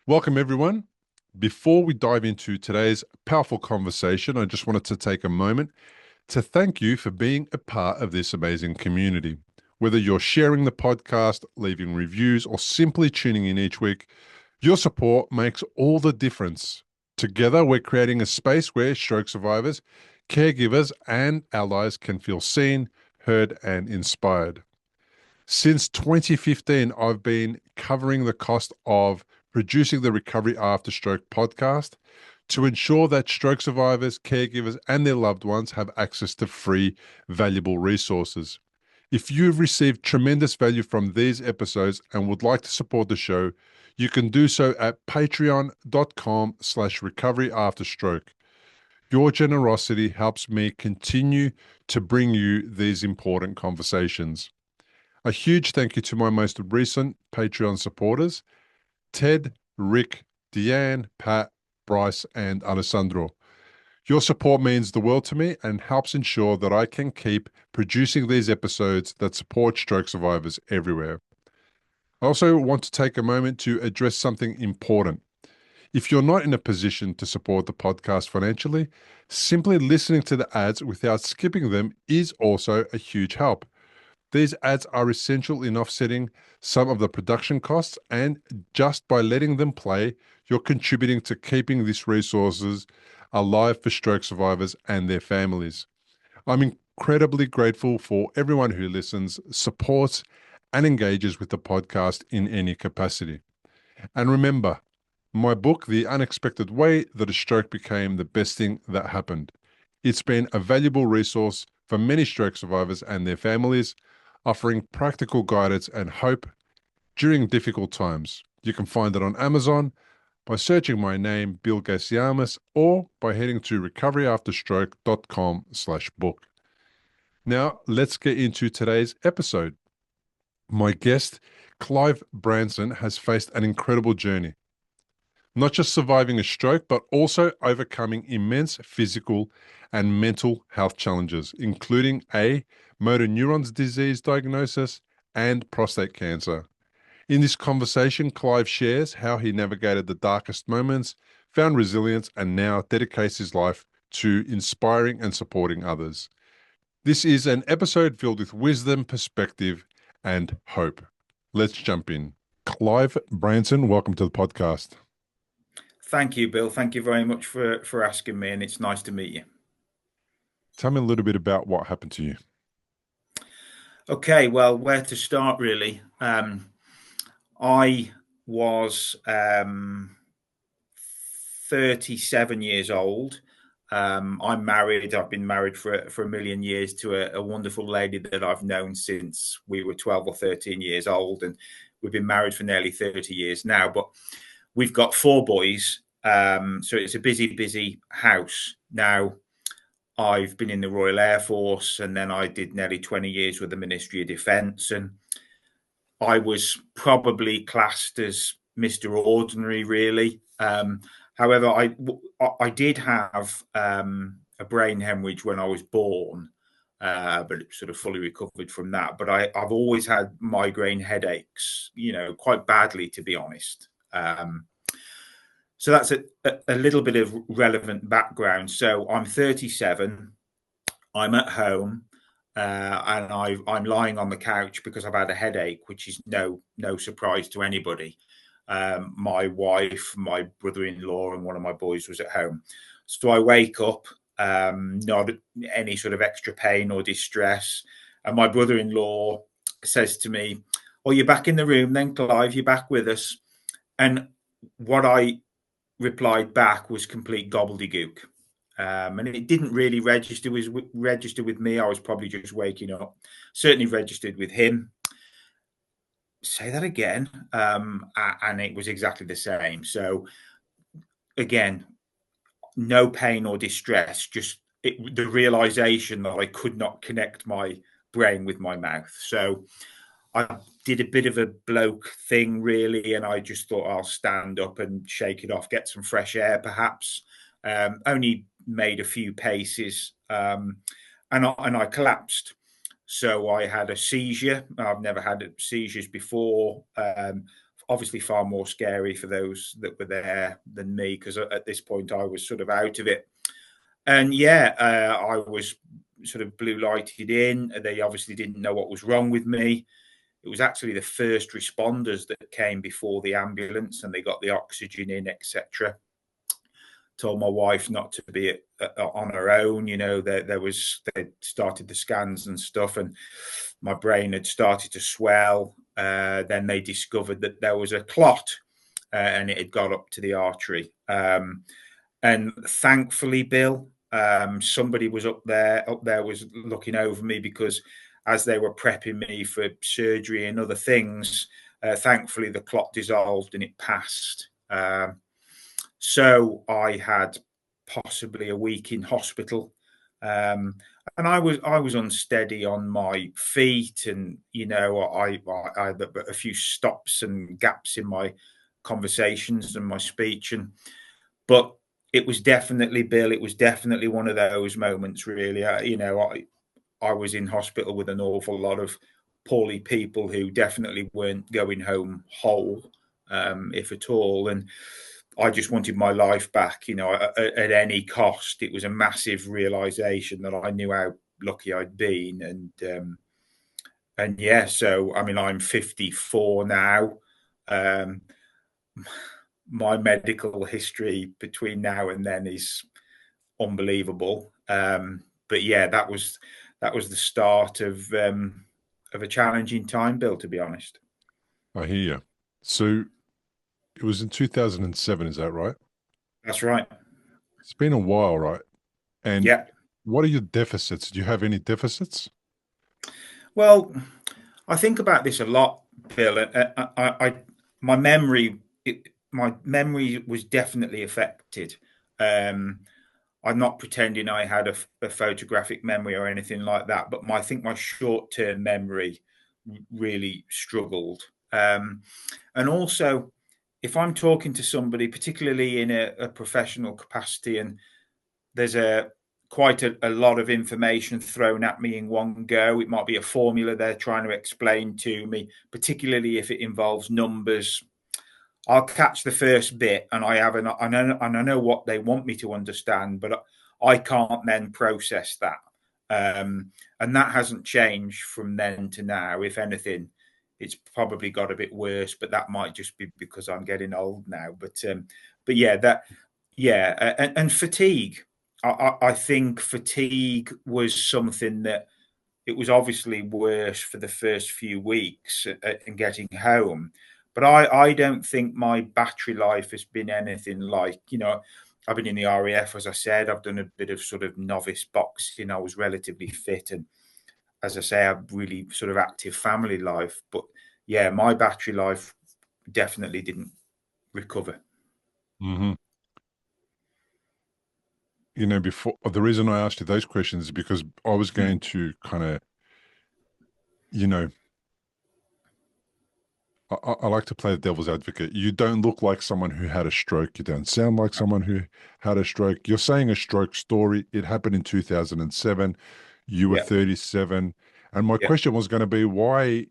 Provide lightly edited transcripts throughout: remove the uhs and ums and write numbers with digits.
Welcome, everyone. Before we dive into today's powerful conversation, I just wanted to take a moment to thank you for being a part of this amazing community. Whether you're sharing the podcast, leaving reviews, or simply tuning in each week, your support makes all the difference. Together, we're creating a space where stroke survivors, caregivers, and allies can feel seen, heard, and inspired. Since 2015, I've been covering the cost of producing the Recovery After Stroke podcast to ensure that stroke survivors, caregivers, and their loved ones have access to free, valuable resources. If you've received tremendous value from these episodes and would like to support the show, you can do so at patreon.com/recoveryafterstroke. Your generosity helps me continue to bring you these important conversations. A huge thank you to my most recent Patreon supporters, Ted, Rick, Deanne, Pat, Bryce, and Alessandro. Your support means the world to me and helps ensure that I can keep producing these episodes that support stroke survivors everywhere. I also want to take a moment to address something important. If you're not in a position to support the podcast financially, simply listening to the ads without skipping them is also a huge help. These ads are essential in offsetting some of the production costs, and just by letting them play, you're contributing to keeping these resources alive for stroke survivors and their families. I'm incredibly grateful for everyone who listens, supports, and engages with the podcast in any capacity. And remember, my book, The Unexpected Way That a Stroke Became the Best Thing That Happened. It's been a valuable resource for many stroke survivors and their families, offering practical guidance and hope during difficult times. You can find it on Amazon by searching my name, Bill Gasiamis, or by heading to recoveryafterstroke.com/book. Now, let's get into today's episode. My guest, Clive Branson, has faced an incredible journey. Not just surviving a stroke, but also overcoming immense physical and mental health challenges, including a motor neurone disease diagnosis and prostate cancer. In this conversation, Clive shares how he navigated the darkest moments, found resilience, and now dedicates his life to inspiring and supporting others. This is an episode filled with wisdom, perspective, and hope. Let's jump in. Clive Branson, welcome to the podcast. Thank you, Bill. Thank you very much for asking me, and it's nice to meet you. Tell me a little bit about what happened to you. Okay, well, where to start, really? I was 37 years old. I'm married. I've been married for a million years to a wonderful lady that I've known since we were 12 or 13 years old, and we've been married for nearly 30 years now. But we've got 4 boys, so it's a busy house. Now, I've been in the Royal Air Force, and then I did nearly 20 years with the Ministry of Defence, and I was probably classed as Mr. Ordinary, really. However, I did have a brain hemorrhage when I was born, but it sort of fully recovered from that. But I've always had migraine headaches, quite badly, to be honest. So that's a little bit of relevant background. So I'm 37. I'm at home, and I'm lying on the couch because I've had a headache, which is no surprise to anybody. My wife, my brother-in-law, and one of my boys was at home. So I wake up, not any sort of extra pain or distress, and my brother-in-law says to me, "Oh, you're back in the room then, Clive? You're back with us?" And what I replied back was complete gobbledygook. And it didn't really register with me. I was probably just waking up. Certainly registered with him. Say that again. And it was exactly the same. So again, no pain or distress, just the realization that I could not connect my brain with my mouth. So I did a bit of a bloke thing, really, and I just thought I'll stand up and shake it off, get some fresh air, perhaps. Only made a few paces, and I collapsed. So I had a seizure. I've never had seizures before. obviously far more scary for those that were there than me, because at this point I was sort of out of it. And yeah, I was sort of blue lighted in. They obviously didn't know what was wrong with me. It was actually the first responders that came before the ambulance, and they got the oxygen in, etc. Told my wife not to be on her own. They started the scans and stuff, and my brain had started to swell. Then they discovered that there was a clot, and it had got up to the artery. And thankfully, Bill, somebody was up there was looking over me, because as they were prepping me for surgery and other things, thankfully the clot dissolved and it passed. So I had possibly a week in hospital, and I was unsteady on my feet, and I had a few stops and gaps in my conversations and my speech, but it was definitely, Bill, it was definitely one of those moments, really. I was in hospital with an awful lot of poorly people who definitely weren't going home whole, if at all. And I just wanted my life back, at any cost. It was a massive realization that I knew how lucky I'd been. And yeah, so, I mean, I'm 54 now. My medical history between now and then is unbelievable. But yeah, that was the start of a challenging time, Bill, to be honest. I hear you. So it was in 2007, is that right? That's right. It's been a while, right? And Yeah. what are your deficits? Do you have any deficits? Well, I think about this a lot, Bill. My memory, my memory was definitely affected. I'm not pretending I had a photographic memory or anything like that, but I think my short-term memory really struggled. And also, if I'm talking to somebody, particularly in a professional capacity, and there's quite a lot of information thrown at me in one go. It might be a formula they're trying to explain to me, particularly if it involves numbers. I'll catch the first bit, and I know what they want me to understand, but I can't then process that. And that hasn't changed from then to now. If anything, it's probably got a bit worse, but that might just be because I'm getting old now. But yeah, and fatigue. I think fatigue was something that it was obviously worse for the first few weeks in getting home. But I don't think my battery life has been anything like, I've been in the RAF, as I said. I've done a bit of sort of novice boxing. I was relatively fit. And as I say, I've really sort of active family life. But yeah, my battery life definitely didn't recover. Mm-hmm. Before the reason I asked you those questions is because I was going to kind of, you know, I like to play the devil's advocate. You don't look like someone who had a stroke. You don't sound like someone who had a stroke. You're saying a stroke story. It happened in 2007. You were Yeah. 37. And my Yeah. question was going to be, why,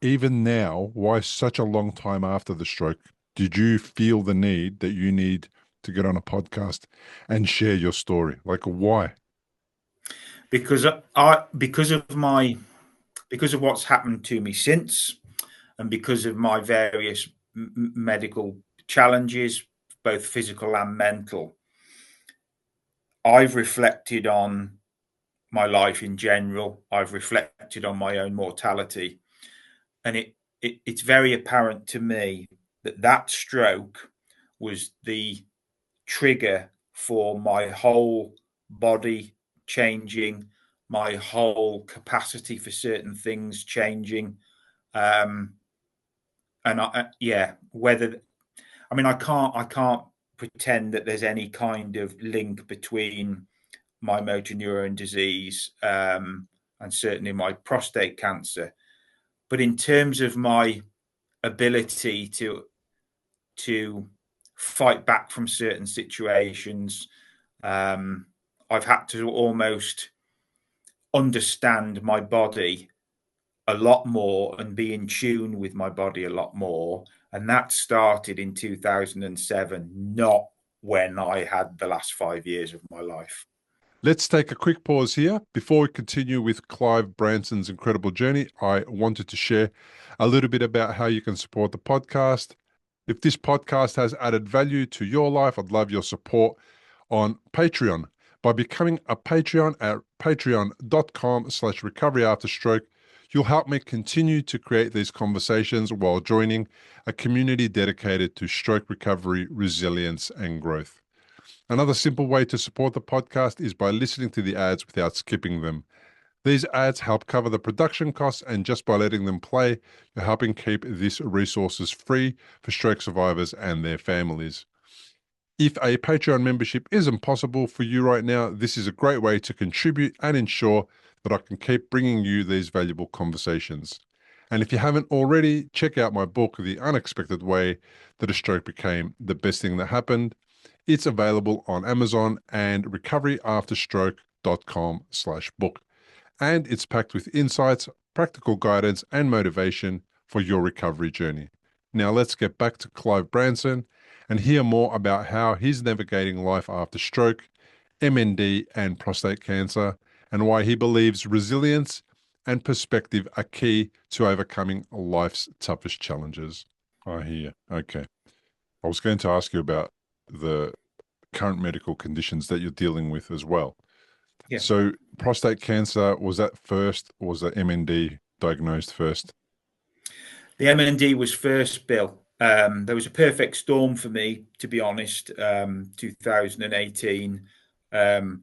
even now, why such a long time after the stroke, did you feel the need that you need to get on a podcast and share your story? Like, why? Because because of what's happened to me since, and because of my various medical challenges, both physical and mental, I've reflected on my life in general. I've reflected on my own mortality, and it's very apparent to me that stroke was the trigger for my whole body changing, my whole capacity for certain things changing. Um, and I can't pretend that there's any kind of link between my motor neurone disease, and certainly my prostate cancer. But in terms of my ability to fight back from certain situations, I've had to almost understand my body a lot more and be in tune with my body a lot more. And that started in 2007, not when I had the last 5 years of my life. Let's take a quick pause here. Before we continue with Clive Branson's incredible journey, I wanted to share a little bit about how you can support the podcast. If this podcast has added value to your life, I'd love your support on Patreon. By becoming a Patreon at patreon.com/recoveryafterstroke, you'll help me continue to create these conversations while joining a community dedicated to stroke recovery, resilience, and growth. Another simple way to support the podcast is by listening to the ads without skipping them. These ads help cover the production costs, and just by letting them play, you're helping keep these resources free for stroke survivors and their families. If a Patreon membership isn't possible for you right now, this is a great way to contribute and ensure that I can keep bringing you these valuable conversations. And if you haven't already, check out my book, The Unexpected Way That a Stroke Became the Best Thing That Happened. It's available on Amazon and recoveryafterstroke.com/book. And it's packed with insights, practical guidance, and motivation for your recovery journey. Now let's get back to Clive Branson and hear more about how he's navigating life after stroke, MND, and prostate cancer, and why he believes resilience and perspective are key to overcoming life's toughest challenges. I hear. Okay. I was going to ask you about the current medical conditions that you're dealing with as well. Yeah. So prostate cancer, was that first, or was the MND diagnosed first? The MND was first, Bill. There was a perfect storm for me, to be honest, 2018. And,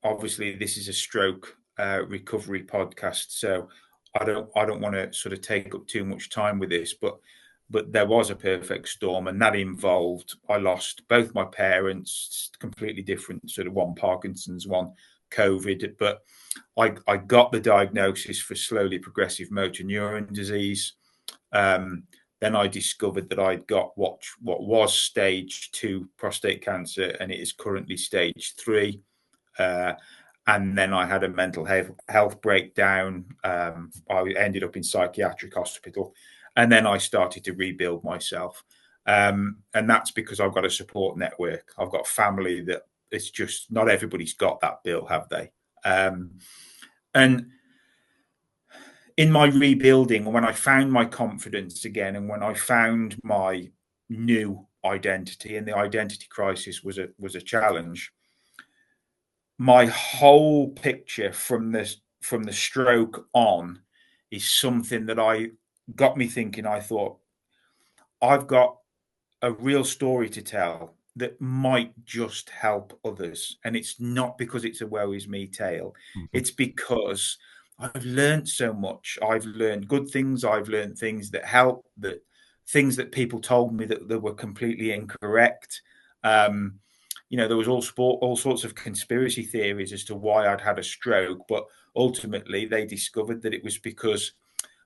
obviously this is a stroke recovery podcast, so I don't want to sort of take up too much time with this, but there was a perfect storm, and that involved, I lost both my parents, completely different, sort of one Parkinson's, one COVID, but I got the diagnosis for slowly progressive motor neurone disease. Then I discovered that I'd got what was stage 2 prostate cancer, and it is currently stage 3. And then I had a mental health breakdown. I ended up in psychiatric hospital, and then I started to rebuild myself. And that's because I've got a support network. I've got family that it's just not everybody's got that, Bill, have they? And in my rebuilding, when I found my confidence again, and when I found my new identity, and the identity crisis was a challenge, my whole picture from the stroke on is something that got me thinking. I thought, I've got a real story to tell that might just help others. And it's not because it's a woe is me tale. Mhm. It's because I've learned so much. I've learned good things. I've learned things that help, things that people told me that were completely incorrect. There was all sorts of conspiracy theories as to why I'd had a stroke, but ultimately they discovered that it was because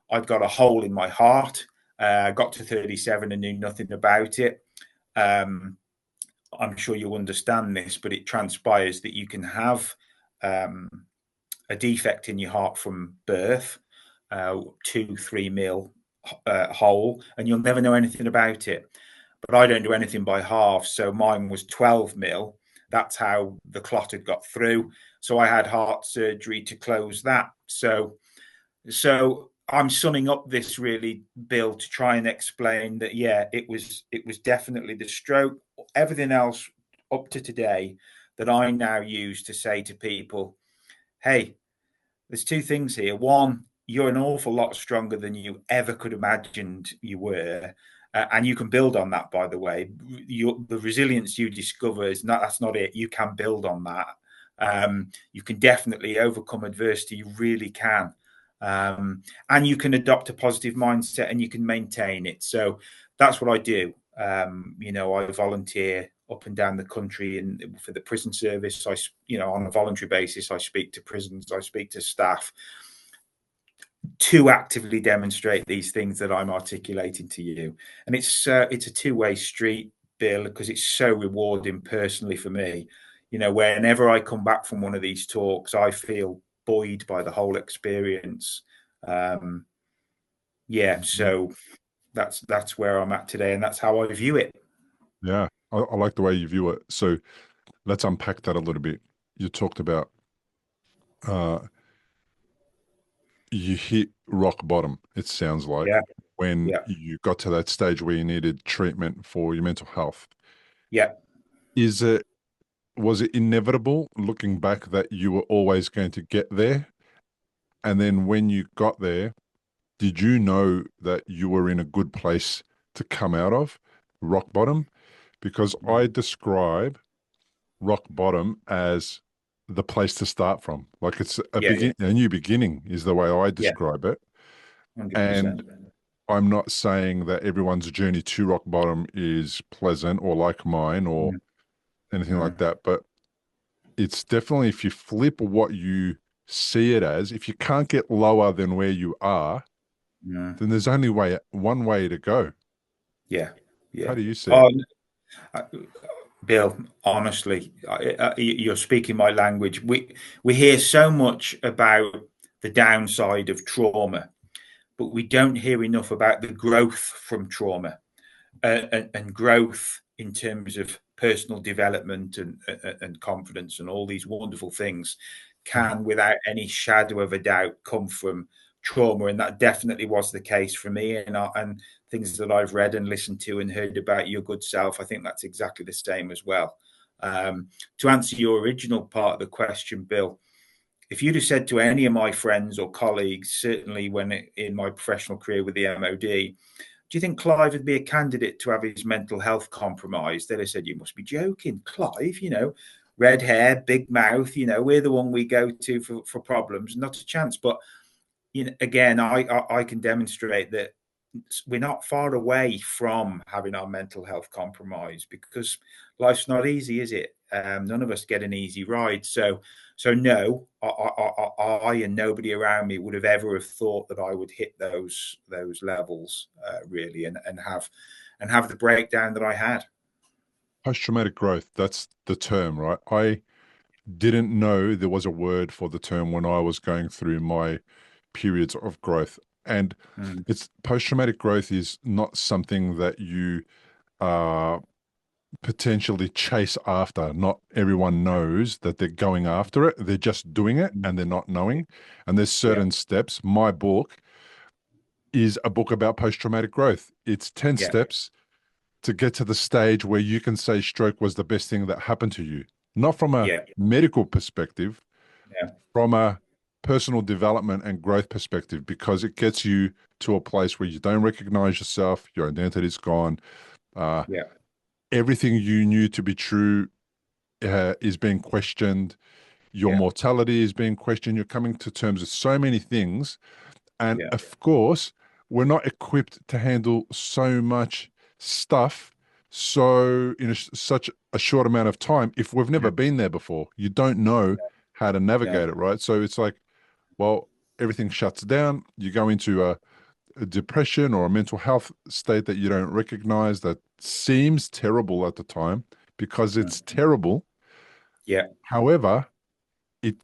I'd got a hole in my heart. Got to 37 and knew nothing about it. I'm sure you'll understand this, but it transpires that you can have a defect in your heart from birth, 2-3 mil hole, and you'll never know anything about it. But I don't do anything by half, so mine was 12 mil. That's how the clot had got through. So I had heart surgery to close that. So I'm summing up this really, Bill, to try and explain that, yeah, it was definitely the stroke. Everything else up to today that I now use to say to people, hey, there's two things here. One, you're an awful lot stronger than you ever could have imagined you were. And you can build on that, by the way. The resilience you discover that's not it. You can build on that. You can definitely overcome adversity. You really can. And you can adopt a positive mindset, and you can maintain it. So that's what I do. I volunteer up and down the country and for the prison service. On a voluntary basis, I speak to prisons, I speak to staff to actively demonstrate these things that I'm articulating to you. And it's a two-way street, Bill, because it's so rewarding personally for me. Whenever I come back from one of these talks, I feel buoyed by the whole experience. Um, yeah, so that's where I'm at today, and that's how I view it. Yeah, I like the way you view it. So let's unpack that a little bit. You talked about uh, you hit rock bottom, it sounds like, Yeah, when yeah, you got to that stage where you needed treatment for your mental health. yeah. Is it, was it inevitable looking back that you were always going to get there? And then when you got there, did you know that you were in a good place to come out of rock bottom? Because I describe rock bottom as the place to start from. Like it's Yeah, yeah, a new beginning is the way I yeah, describe it. And 100%. I'm not saying that everyone's journey to rock bottom is pleasant or like mine or Mm, anything like mm, that. But it's definitely, if you flip what you see it as, if you can't get lower than where you are, mm. then there's only one way to go. Yeah, How yeah. do you see it? Oh, uh, Bill, honestly, you're speaking my language. We hear so much about the downside of trauma, but we don't hear enough about the growth from trauma, and growth in terms of personal development and confidence and all these wonderful things can, without any shadow of a doubt, come from trauma. And that definitely was the case for me. And things that I've read and listened to and heard about your good self, I think that's exactly the same as well. To answer your original part of the question, Bill, if you'd have said to any of my friends or colleagues, certainly in my professional career with the MOD, do you think Clive would be a candidate to have his mental health compromised? They'd have said, you must be joking. Clive, red hair, big mouth, we're the one we go to for problems. Not a chance. But again, I can demonstrate that we're not far away from having our mental health compromised, because life's not easy, is it? None of us get an easy ride. So no, I and nobody around me would have ever have thought that I would hit those levels, really, and have the breakdown that I had. Post-traumatic growth, that's the term, right? I didn't know there was a word for the term when I was going through my periods of growth. And Mm, it's post-traumatic growth is not something that you uh, potentially chase after. Not everyone knows that they're going after it. They're just doing it mm, and they're not knowing. And there's yeah, certain steps. My book is a book about post-traumatic growth. It's 10 yeah, steps to get to the stage where you can say stroke was the best thing that happened to you. Not from a yeah, medical perspective, yeah, from a personal development and growth perspective, because it gets you to a place where you don't recognize yourself, your identity is gone, uh, yeah, everything you knew to be true is being questioned, your yeah, mortality is being questioned, you're coming to terms with so many things. And yeah, of course, we're not equipped to handle so much stuff so in such a short amount of time if we've never mm, been there before. You don't know how to no, navigate it, right? So it's like, well, everything shuts down. You go into a depression or a mental health state that you don't recognize that seems terrible at the time because mm, it's terrible. yeah, However, it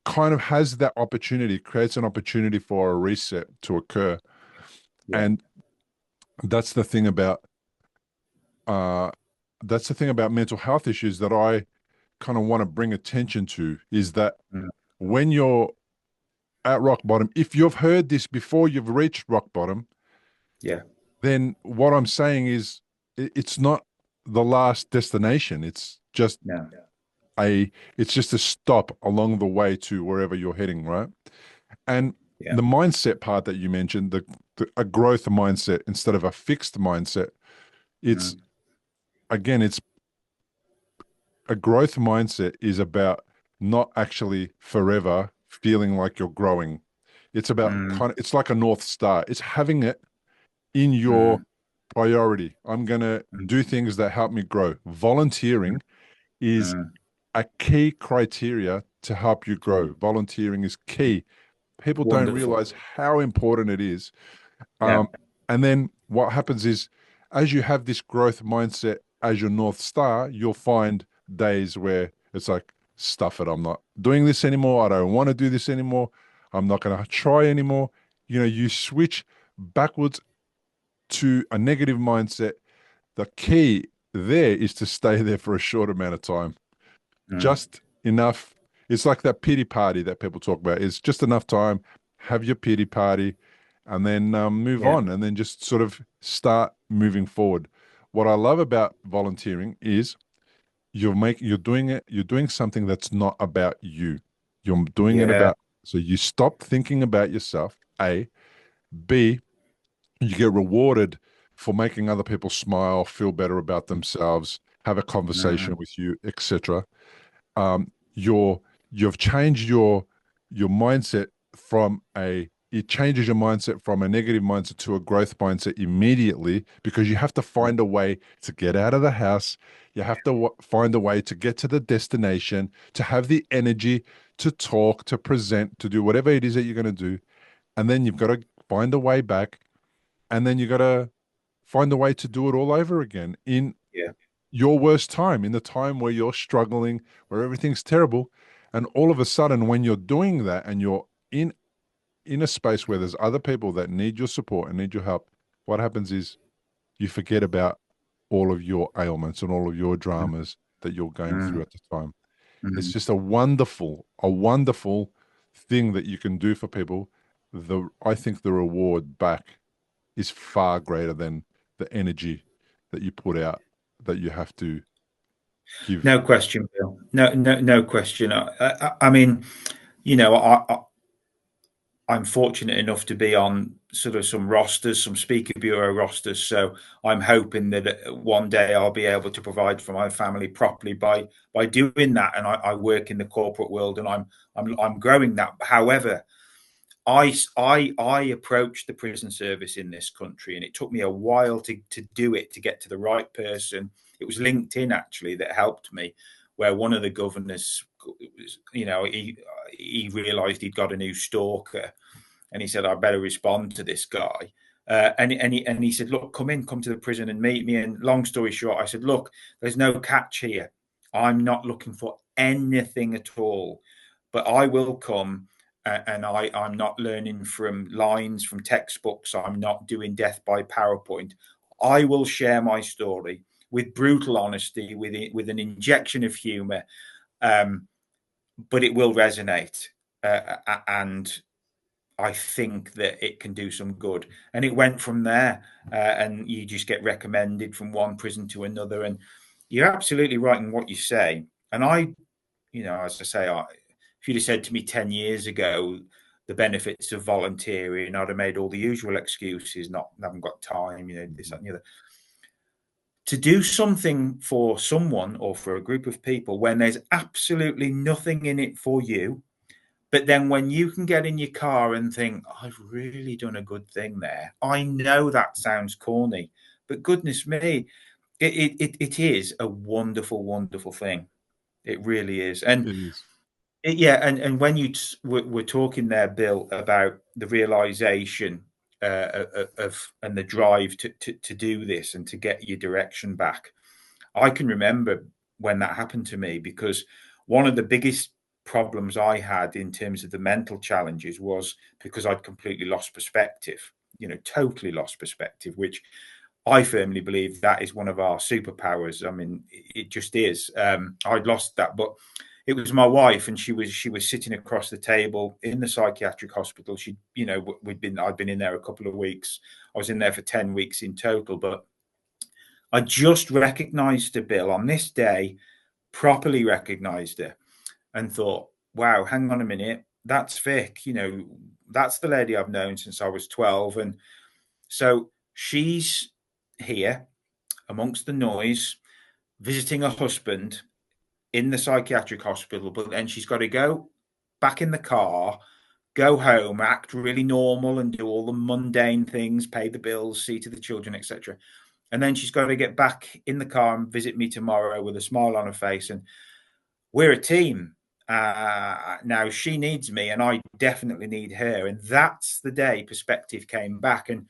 kind of has that opportunity, creates an opportunity for a reset to occur. yeah, And that's the thing about uh that's the thing about mental health issues that I kind of want to bring attention to is that mm, when you're at rock bottom, if you've heard this before you've reached rock bottom, yeah, then what I'm saying is it's not the last destination. no, It's just a stop along the way to wherever you're heading, right? And yeah, the mindset part that you mentioned, a growth mindset instead of a fixed mindset, it's mm, again, it's a growth mindset is about not actually forever feeling like you're growing. It's about mm, it's like a North Star. It's having it in your mm, priority. I'm going to mm, do things that help me grow. mm, Volunteering is mm. a key criteria to help you grow. Volunteering is key. People don't Wonderful. realize how important it is. Yeah, Um, and then what happens is, as you have this growth mindset as your North Star, you'll find days where it's like, stuff it, I'm not doing this anymore. I don't want to do this anymore. I'm not going to try anymore. you switch backwards to a negative mindset. The key there is to stay there for a short amount of time, Mm. just enough. It's like that pity party that people talk about. It's just enough time, have your pity party, and then move Yeah. on, and then just sort of start moving forward. What I love about volunteering is you're doing something that's not about you. You're doing it Yeah. about, so you stop thinking about yourself, A. B, you get rewarded for making other people smile, feel better about themselves, have a conversation Mm. with you, etc. You're you've changed your mindset from a it changes your mindset from a negative mindset to a growth mindset immediately, because you have to find a way to get out of the house. You have to find a way to get to the destination, to have the energy to talk, to present, to do whatever it is that you're going to do. And then you've got to find a way back, and then you got to find a way to do it all over again in Yeah. your worst time, in the time where you're struggling, where everything's terrible. And all of a sudden, when you're doing that and you're in a space where there's other people that need your support and need your help, what happens is you forget about all of your ailments and all of your dramas that you're going through Mm. at the time. It's Mm. just a wonderful thing that you can do for people. I think the reward back is far greater than the energy that you put out, that you have to give. No question, Bill. No question. I mean, you know, I'm fortunate enough to be on sort of some rosters, some speaker bureau rosters. So I'm hoping that one day I'll be able to provide for my family properly by doing that. And I work in the corporate world, and I'm growing that. However, I approached the prison service in this country, and it took me a while to do it, to get to the right person. It was LinkedIn actually that helped me, where one of the governors, he realised he'd got a new stalker, and he said, "I better respond to this guy." And he said, "Look, come to the prison and meet me." And long story short, I said, "Look, there's no catch here. I'm not looking for anything at all, but I will come." And I'm not learning from lines from textbooks. I'm not doing death by PowerPoint. I will share my story with brutal honesty, with an injection of humor, but it will resonate. And I think that it can do some good. And it went from there. And you just get recommended from one prison to another. And you're absolutely right in what you say. And as I say, if you'd have said to me 10 years ago, the benefits of volunteering, I'd have made all the usual excuses, not haven't got time, this, that, and the other. To do something for someone or for a group of people when there's absolutely nothing in it for you, but then when you can get in your car and think, I've really done a good thing there. I know that sounds corny, but goodness me, it is a wonderful, wonderful thing. It really is. And It is. and when you were talking there, Bill, about the realization of and the drive to do this and to get your direction back, I can remember when that happened to me, because one of the biggest problems I had in terms of the mental challenges was because I'd completely lost perspective, totally lost perspective, which I firmly believe that is one of our superpowers. I mean, it just is. I'd lost that, but it was my wife, and she was sitting across the table in the psychiatric hospital. I'd been in there a couple of weeks. I was in there for 10 weeks in total, but I just recognized her, Bill, on this day, properly recognized her, and thought, wow, hang on a minute, that's Vic. That's the lady I've known since I was 12. And so she's here amongst the noise, visiting her husband in the psychiatric hospital, but then she's got to go back in the car, go home, act really normal, and do all the mundane things, pay the bills, see to the children, etc. And then she's got to get back in the car and visit me tomorrow with a smile on her face. And we're a team. Now she needs me, and I definitely need her. And that's the day perspective came back. And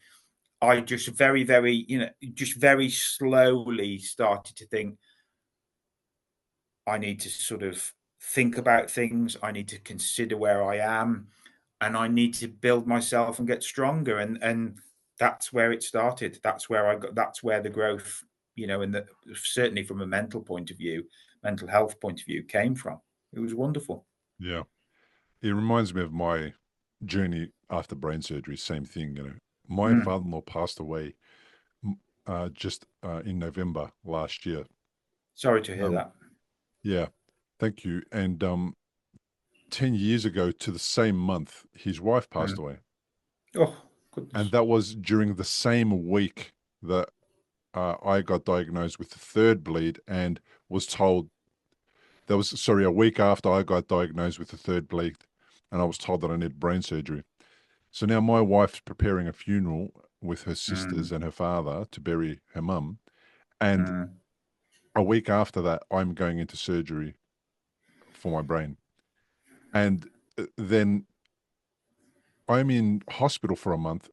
I just just very slowly started to think, I need to sort of think about things. I need to consider where I am. and I need to build myself and get stronger. And that's where it started. That's where I got. That's where the growth, and certainly from a mental point of view, mental health point of view, came from. It was wonderful. Yeah. It reminds me of my journey after brain surgery. Same thing, My Mm. father-in-law passed away just in November last year. Sorry to hear Um, that. yeah, thank you. And 10 years ago to the same month, his wife passed Mm. away. Oh, And goodness. that was during the same week that I got diagnosed with the third bleed and was told that was, sorry, a week after I got diagnosed with the third bleed, and I was told that I needed brain surgery. So now my wife's preparing a funeral with her sisters Mm. and her father to bury her mum. And Mm. a week after that, I'm going into surgery for my brain. And then I'm in hospital for a month.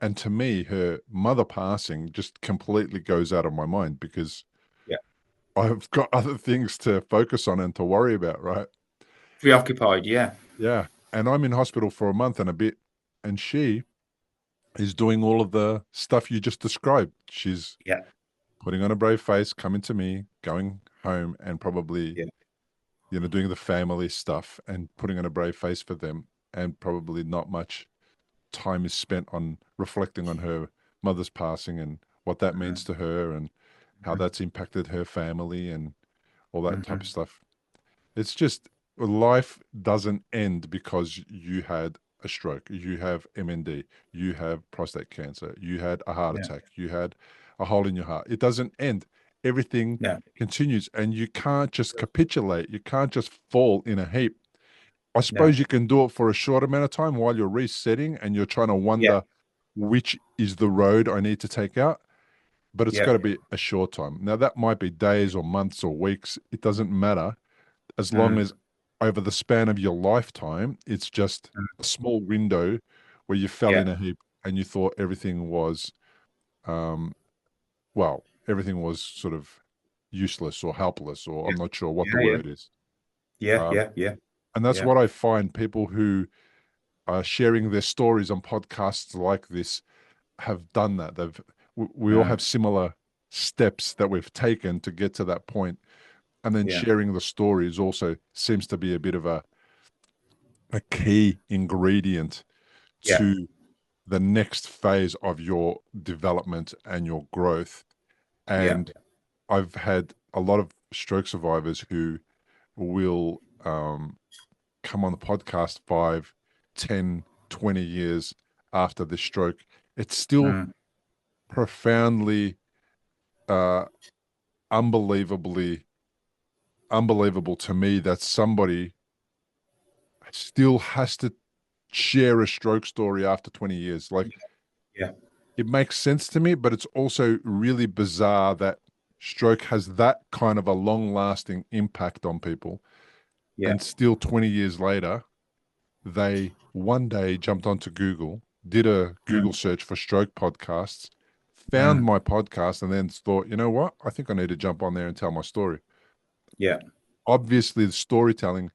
And to me, her mother passing just completely goes out of my mind because Yeah. I've got other things to focus on and to worry about, right? Preoccupied. Yeah. Yeah. And I'm in hospital for a month and a bit. And she is doing all of the stuff you just described. She's Yeah. putting on a brave face, coming to me, going home, and probably, Yeah. doing the family stuff and putting on a brave face for them. And probably not much time is spent on reflecting on her mother's passing and what that means to her and how Mm-hmm. that's impacted her family and all that type of Mm-hmm. stuff. It's just life doesn't end because you had a stroke, you have MND, you have prostate cancer, you had a heart Yeah. attack, you had a hole in your heart. It doesn't end. Everything Yeah. continues, and you can't just capitulate. You can't just fall in a heap. I No. suppose you can do it for a short amount of time while you're resetting and you're trying to Yeah. wonder which is the road I need to take out, but it's Yeah. got to be a short time. Now, that might be days or months or weeks. It doesn't matter as long Mm. as over the span of your lifetime, it's just Mm. a small window where you fell Yeah. in a heap and you thought everything was, um, everything was sort of useless or helpless, or Yeah. I'm not sure what the Yeah. Yeah. word is. Yeah. Um, Yeah. Yeah. and that's Yeah. what I find people who are sharing their stories on podcasts like this have done that. We all have Mm. similar steps that we've taken to get to that point, and then Yeah. sharing the stories also seems to be a bit of a key ingredient Yeah. to the next phase of your development and your growth. Yeah. And I've had a lot of stroke survivors who will come on the podcast 5, 10, 20 years after the stroke. It's still Mm. profoundly, uh, unbelievably unbelievable to me that somebody still has to share a stroke story after 20 years. Like, Yeah. it makes sense to me, but it's also really bizarre that stroke has that kind of a long lasting impact on people. Yeah. And still 20 years later, they one day jumped onto Google, did a Google Mm. search for stroke podcasts, found Mm. my podcast, and then thought, you know what? I think I need to jump on there and tell my story. Yeah. Obviously, the storytelling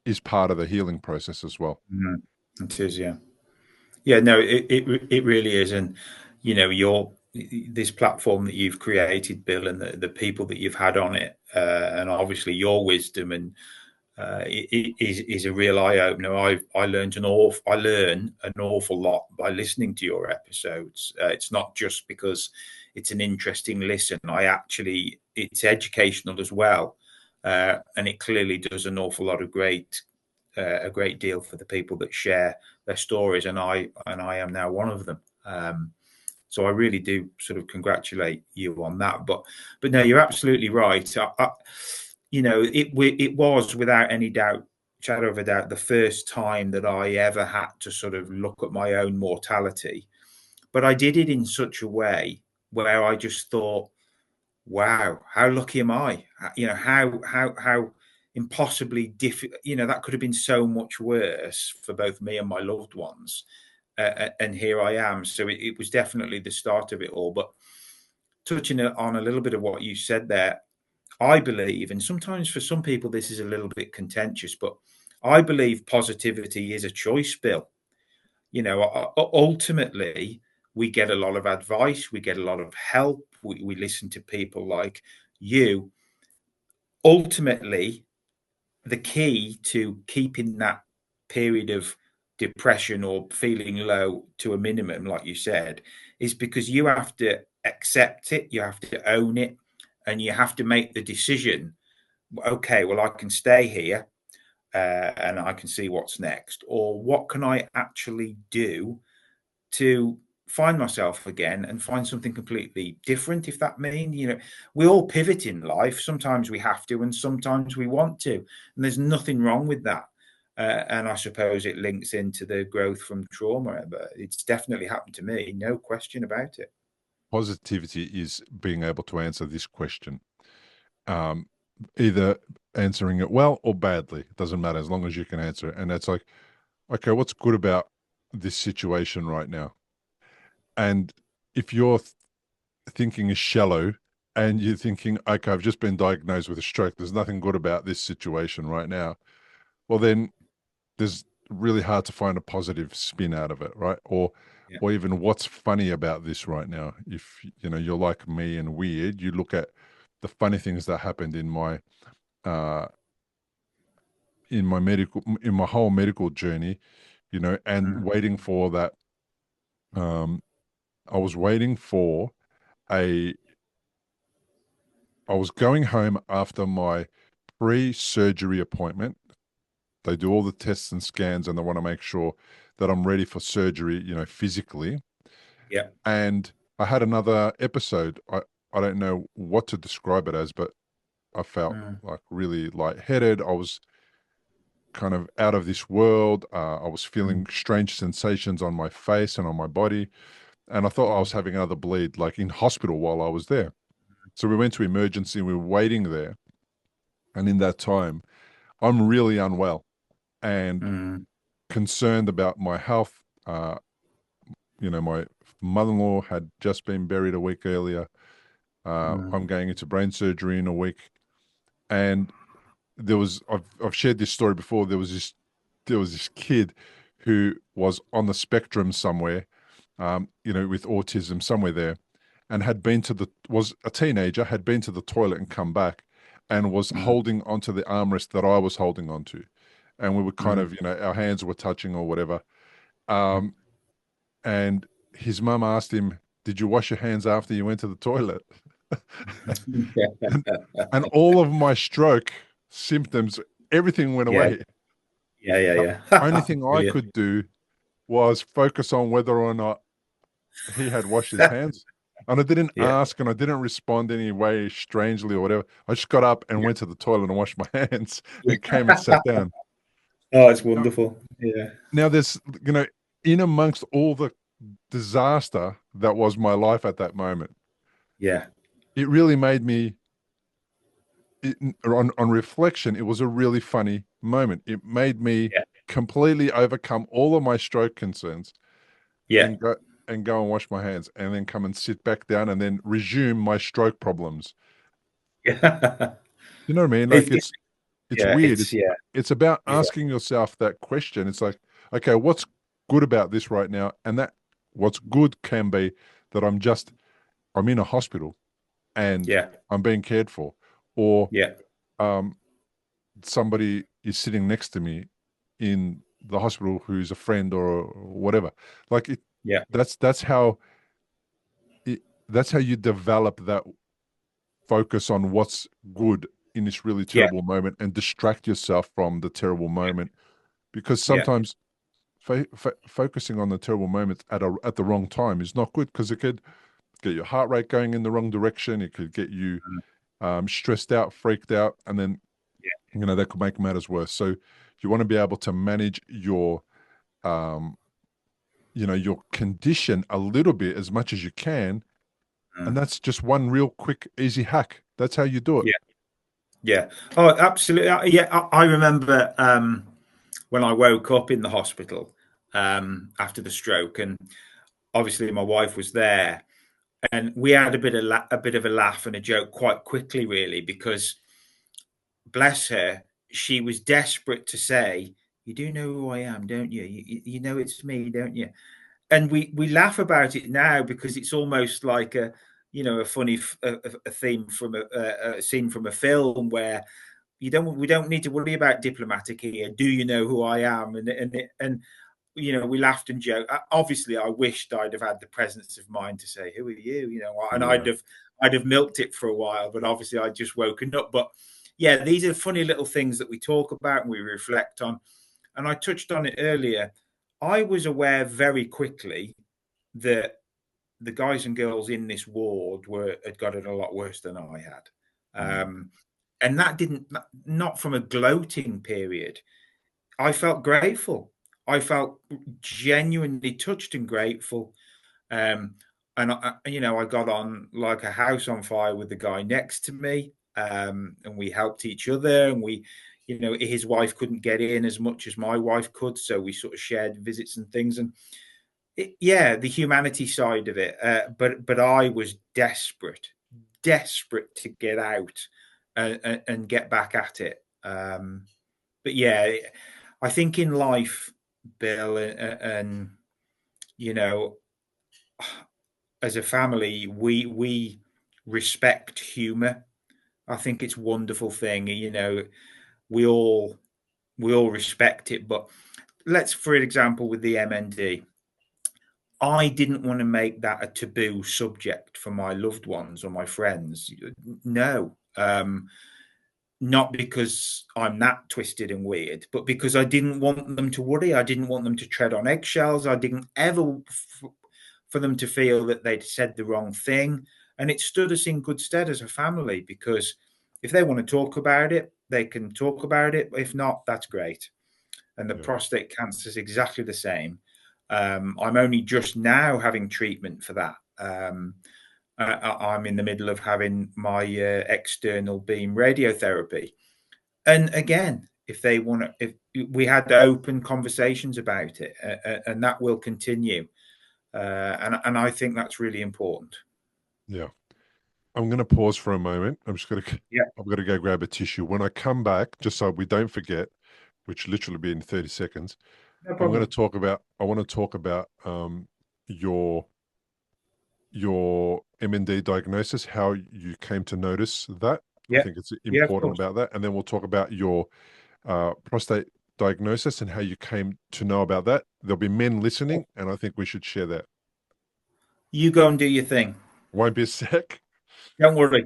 is part of the healing process as well. Mm. It is. Yeah. Yeah. No, it really is. And, your this platform that you've created, Bill, and the people that you've had on it, and obviously your wisdom and is a real eye opener. I learn an awful lot by listening to your episodes. It's not just because it's an interesting listen. It's educational as well, and it clearly does an awful lot of a great deal for the people that share their stories, and I am now one of them. So I really do sort of congratulate you on that. But no, you're absolutely right. It was without any doubt, shadow of a doubt, the first time that I ever had to sort of look at my own mortality. But I did it in such a way where I just thought, wow, how lucky am I? How impossibly difficult. That could have been so much worse for both me and my loved ones. And here I am. So it was definitely the start of it all. But touching on a little bit of what you said there, I believe, and sometimes for some people this is a little bit contentious, but I believe positivity is a choice, Bill. You know, ultimately, we get a lot of advice, we get a lot of help, we listen to people like you. Ultimately, the key to keeping that period of depression or feeling low to a minimum, like you said, is because you have to accept it, you have to own it, and you have to make the decision. Okay, well, I can stay here and I can see what's next, or what can I actually do to find myself again and find something completely different, if that means, you know, we all pivot in life. Sometimes we have to and sometimes we want to, and there's nothing wrong with that. And I suppose it links into the growth from trauma, but it's definitely happened to me, no question about it. Positivity is being able to answer this question, um, either answering it well or badly. It doesn't matter as long as you can answer it. And it's like, okay, what's good about this situation right now? And if your thinking is shallow and you're thinking, okay, I've just been diagnosed with a stroke, there's nothing good about this situation right now, well, then there's really hard to find a positive spin out of it, right? Yeah. Or even what's funny about this right now. If you know you're like me and weird, you look at the funny things that happened uh in my whole medical journey, you know, and Mm. waiting for that. I was waiting for a I was going home after my pre-surgery appointment. They do all the tests and scans and they want to make sure that I'm ready for surgery, you know, physically. Yeah. And I had another episode. I don't know what to describe it as, but I felt Mm. like really lightheaded. I was kind of out of this world. I was Mm. feeling strange sensations on my face and on my body. And I thought I Mm. was having another bleed, like in hospital while I was there. So we went to emergency and we were waiting there. And in that time, I'm really unwell and Mm. concerned about my health. You know, my mother-in-law had just been buried a week earlier. Mm. I'm going into brain surgery in a week, and I've shared this story before. There was this kid who was on the spectrum somewhere, you know, with autism somewhere there, and had been to the was a teenager, had been to the toilet and come back, and was Mm. holding onto the armrest that I was holding onto, and we were kind Mm. of, you know, our hands were touching or whatever. Um, and his mum asked him, "Did you wash your hands after you went to the toilet?" and, and all of my stroke symptoms, everything went Yeah. away. Yeah. Yeah. The only Yeah. thing I Brilliant. could do was focus on whether or not he had washed his hands. And I didn't Yeah. ask and I didn't respond any way strangely or whatever. I just got up and Yeah. went to the toilet and washed my hands Yeah. and came and sat down. Oh, it's Now, wonderful. Yeah. now there's, you know, in amongst all the disaster that was my life at that moment, Yeah. it really made me, on reflection, it was a really funny moment. It made me Yeah. completely overcome all of my stroke concerns Yeah. and go and wash my hands and then come and sit back down and then resume my stroke problems. Yeah. You know what I mean? Like It, it's yeah. weird. It's yeah. It's about Yeah. asking yourself that question. It's like, okay, what's good about this right now? And that what's good can be that I'm in a hospital and Yeah. I'm being cared for, or Yeah. um, somebody is sitting next to me in the hospital who's a friend or whatever. Like it, Yeah. that's how it, that's how you develop that focus on what's good in this really Yeah. terrible moment and distract yourself from the terrible moment, because Yeah. sometimes focusing on the terrible moments at the wrong time is not good, because it could get your heart rate going in the wrong direction. It could get you Mm. stressed out, freaked out, and then Yeah. you know that could make matters worse. So you want to be able to manage your um, you know, your condition a little bit as much as you can, and Mm. that's just one real quick easy hack. That's how you do it. Yeah. Yeah. Oh, absolutely. Yeah. I remember when I woke up in the hospital after the stroke, and obviously my wife was there, and we had a bit of a laugh and a joke quite quickly, really, because bless her, she was desperate to say, "You do know who I am, don't you? You know it's me, don't you?" And we laugh about it now because it's almost like a funny a theme from a scene from a film where we don't need to worry about diplomatic here. Do you know who I am? And we laughed and joked. Obviously, I wished I'd have had the presence of mind to say, "Who are you?" And Yeah. I'd have milked it for a while, but obviously I'd just woken up. But yeah, these are funny little things that we talk about and we reflect on. And I touched on it earlier. I was aware very quickly that the guys and girls in this ward had got it a lot worse than I had. And that didn't, not from a gloating period. I felt grateful. I felt genuinely touched and grateful. And I got on like a house on fire with the guy next to me, and we helped each other. And his wife couldn't get in as much as my wife could, so we sort of shared visits and things. And the humanity side of it. But I was desperate to get out and get back at it. But yeah, I think in life, Bill, and as a family, we respect humor. I think it's a wonderful thing. We all respect it. But let's, for example, with the MND, I didn't want to make that a taboo subject for my loved ones or my friends. No, not because I'm that twisted and weird, but because I didn't want them to worry. I didn't want them to tread on eggshells. I didn't ever for them to feel that they'd said the wrong thing. And it stood us in good stead as a family, because if they want to talk about it, they can talk about it. If not, that's great. And the prostate cancer is exactly the same. I'm only just now having treatment for that. I'm in the middle of having my external beam radiotherapy. And again, if we had open conversations about it, and that will continue. And I think that's really important. Yeah. I'm going to pause for a moment. I'm just going to, Yeah. I've got to go grab a tissue. When I come back, just so we don't forget, which literally be in 30 seconds, No I want problem. to talk about your MND diagnosis, how you came to notice that. I Yeah. think it's Yeah, of important course. about that. And then we'll talk about your prostate diagnosis and how you came to know about that. There'll be men listening, and I think we should share that. You go and do your thing. Won't be a sec. Don't worry.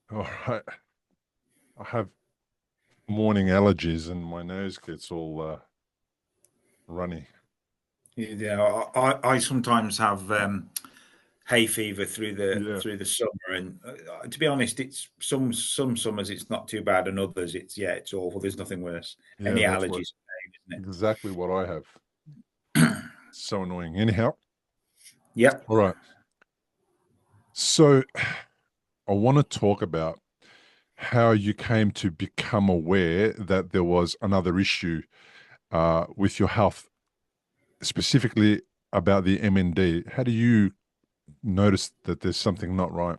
All right. I have morning allergies and my nose gets all runny. I sometimes have hay fever through Yeah, the summer, and to be honest, it's some summers it's not too bad, and others it's awful. There's nothing worse. yeah, Any that's what allergies, isn't exactly what I have. it? So annoying. Anyhow, Yep. all right. So I want to talk about how you came to become aware that there was another issue with your health, specifically about the MND. How do you notice that there's something not right?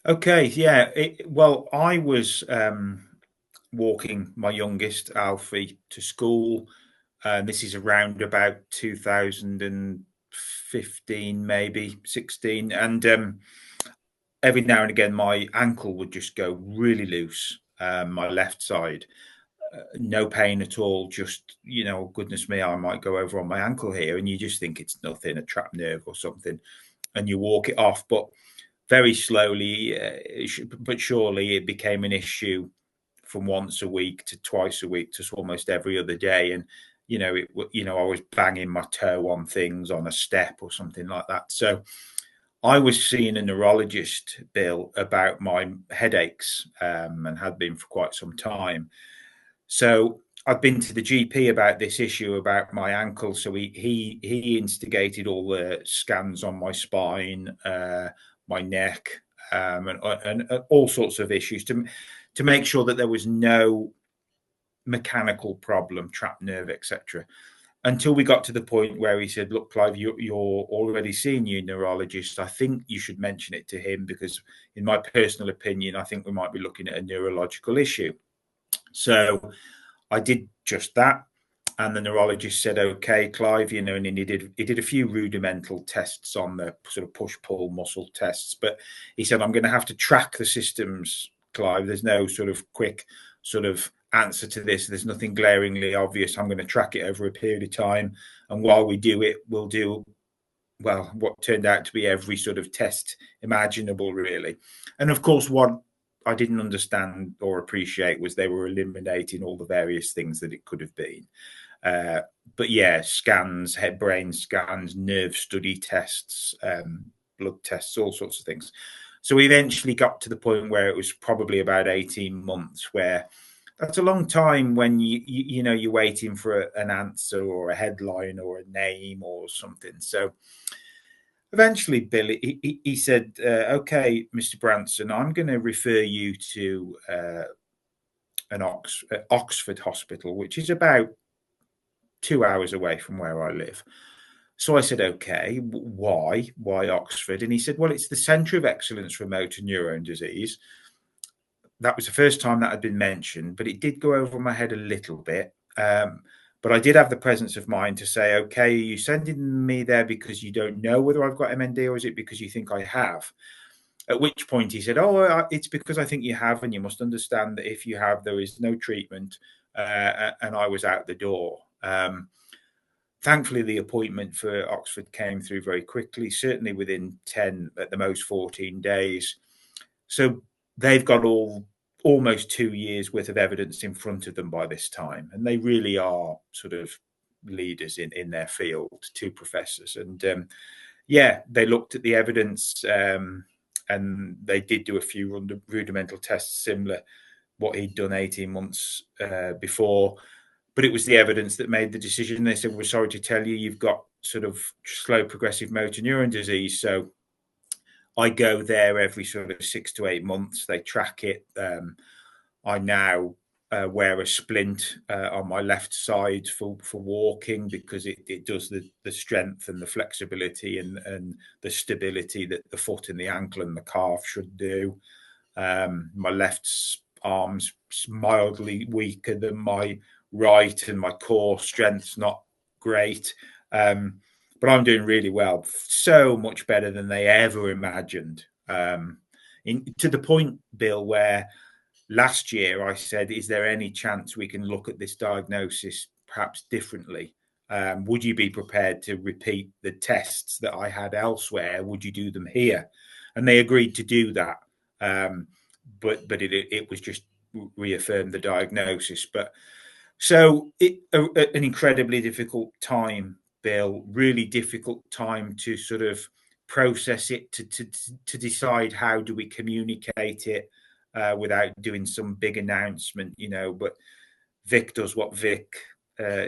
Okay, yeah. Well, I was walking my youngest, Alfie, to school. This is around about 2015, maybe 16. And every now and again, my ankle would just go really loose, my left side. No pain at all, just, goodness me, I might go over on my ankle here. And you just think it's nothing, a trapped nerve or something. And you walk it off. But very slowly, but surely, it became an issue from once a week to twice a week to almost every other day. And I was banging my toe on things, on a step or something like that. So I was seeing a neurologist, Bill, about my headaches, and had been for quite some time. So I've been to the GP about this issue about my ankle. So he instigated all the scans on my spine, my neck, and all sorts of issues to make sure that there was no mechanical problem, trapped nerve, etc. Until we got to the point where he said, "Look, Clive, you're already seeing your neurologist. I think you should mention it to him because, in my personal opinion, I think we might be looking at a neurological issue." So I did just that. And the neurologist said, "Okay, Clive," and he did a few rudimental tests on the sort of push-pull muscle tests. But he said, "I'm going to have to track the systems, Clive. There's no sort of quick sort of answer to this. There's nothing glaringly obvious. I'm going to track it over a period of time. And while we do it, we'll do, well, what turned out to be every sort of test imaginable, really." And of course, what I didn't understand or appreciate was they were eliminating all the various things that it could have been. But yeah, scans, head brain scans, nerve study tests, blood tests, all sorts of things. So we eventually got to the point where it was probably about 18 months, where that's a long time when you're waiting for an answer or a headline or a name or something. So eventually, Bill, he said, "Okay, Mr. Branson, I'm going to refer you to an Oxford hospital, which is about 2 hours away from where I live." So I said, "Okay, why Oxford?" And he said, "Well, it's the Centre of Excellence for Motor Neurone Disease." That was the first time that had been mentioned, but it did go over my head a little bit. But I did have the presence of mind to say, "Okay, are you sending me there because you don't know whether I've got MND, or is it because you think I have?" At which point he said, "Oh, it's because I think you have, and you must understand that if you have, there is no treatment." And I was out the door. Thankfully, the appointment for Oxford came through very quickly, certainly within 10, at the most 14 days. So they've got almost 2 years worth of evidence in front of them by this time. And they really are sort of leaders in their field, two professors. And yeah, they looked at the evidence, and they did do a few rudimental tests similar what he'd done 18 months before. But it was the evidence that made the decision. They said, "We're sorry to tell you, you've got sort of slow progressive motor neuron disease." So I go there every sort of 6 to 8 months. They track it. I now wear a splint on my left side for walking, because it does the strength and the flexibility and the stability that the foot and the ankle and the calf should do. My left arm's mildly weaker than my right, and my core strength's not great. But I'm doing really well, so much better than they ever imagined. To the point, Bill, where last year I said, "Is there any chance we can look at this diagnosis perhaps differently? Would you be prepared to repeat the tests that I had elsewhere? Would you do them here?" And they agreed to do that. But it was just reaffirmed the diagnosis. But so an incredibly difficult time, Bill. Really difficult time to sort of process it, to decide how do we communicate it without doing some big announcement, But Vic does what Vic.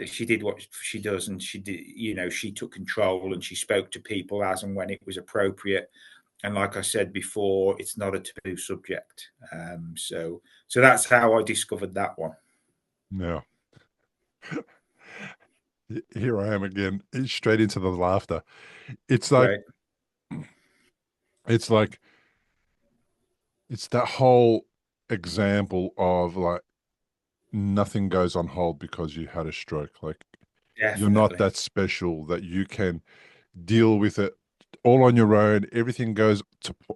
She did what she does, and she did. She took control and she spoke to people as and when it was appropriate. And like I said before, it's not a taboo subject. So that's how I discovered that one. Yeah. Here I am again, straight into the laughter. It's like, Great. it's like, it's that whole example of like nothing goes on hold because you had a stroke. Like you're not Definitely. that special that you can deal with it all on your own. Everything goes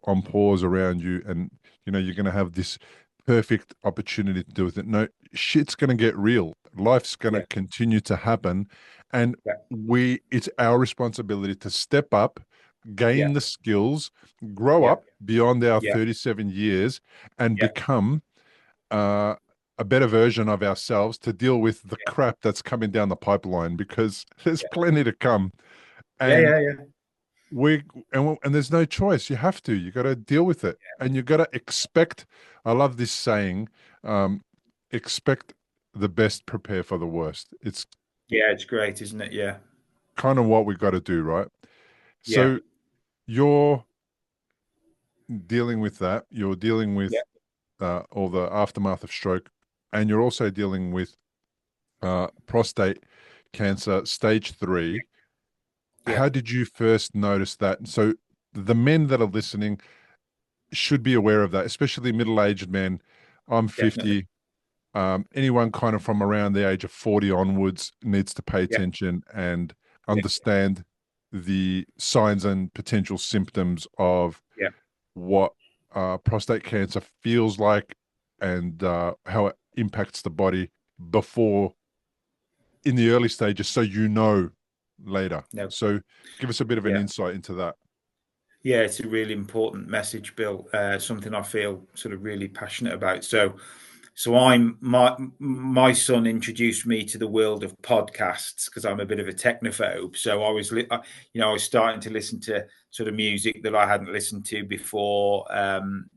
on pause around you, and you're going to have this perfect opportunity to deal with it. No, shit's going to get real. Life's going to Yeah. continue to happen, and Yeah. it's our responsibility to step up, Yeah. gain the skills, grow Yeah. up beyond our Yeah. 37 years, and Yeah. become uh, a better version of ourselves to deal with the crap that's coming down the pipeline, because there's Yeah. plenty to come. Yeah. And Yeah. Yeah. we and there's no choice. You got to deal with it, and you got to expect. I love this saying, um, expect the best, prepare for the worst. It's Yeah. It's great, isn't it? Yeah. kind of what we got to do, right? Yeah. So you're dealing with that. You're dealing Yeah. with all the aftermath of stroke, and you're also dealing with prostate cancer stage 3. Yeah. How did you first notice that? So the men that are listening should be aware of that, especially middle-aged men. I'm Definitely. 50. Anyone kind of from around the age of 40 onwards needs to pay Yeah. attention and Yeah. understand the signs and potential symptoms of Yeah. what prostate cancer feels like, and how it impacts the body before, in the early stages, so later. No. So give us a bit of an Yeah. insight into that. Yeah, it's a really important message, Bill. Something I feel sort of really passionate about. So my son introduced me to the world of podcasts because I'm a bit of a technophobe. So I was starting to listen to sort of music that I hadn't listened to before. But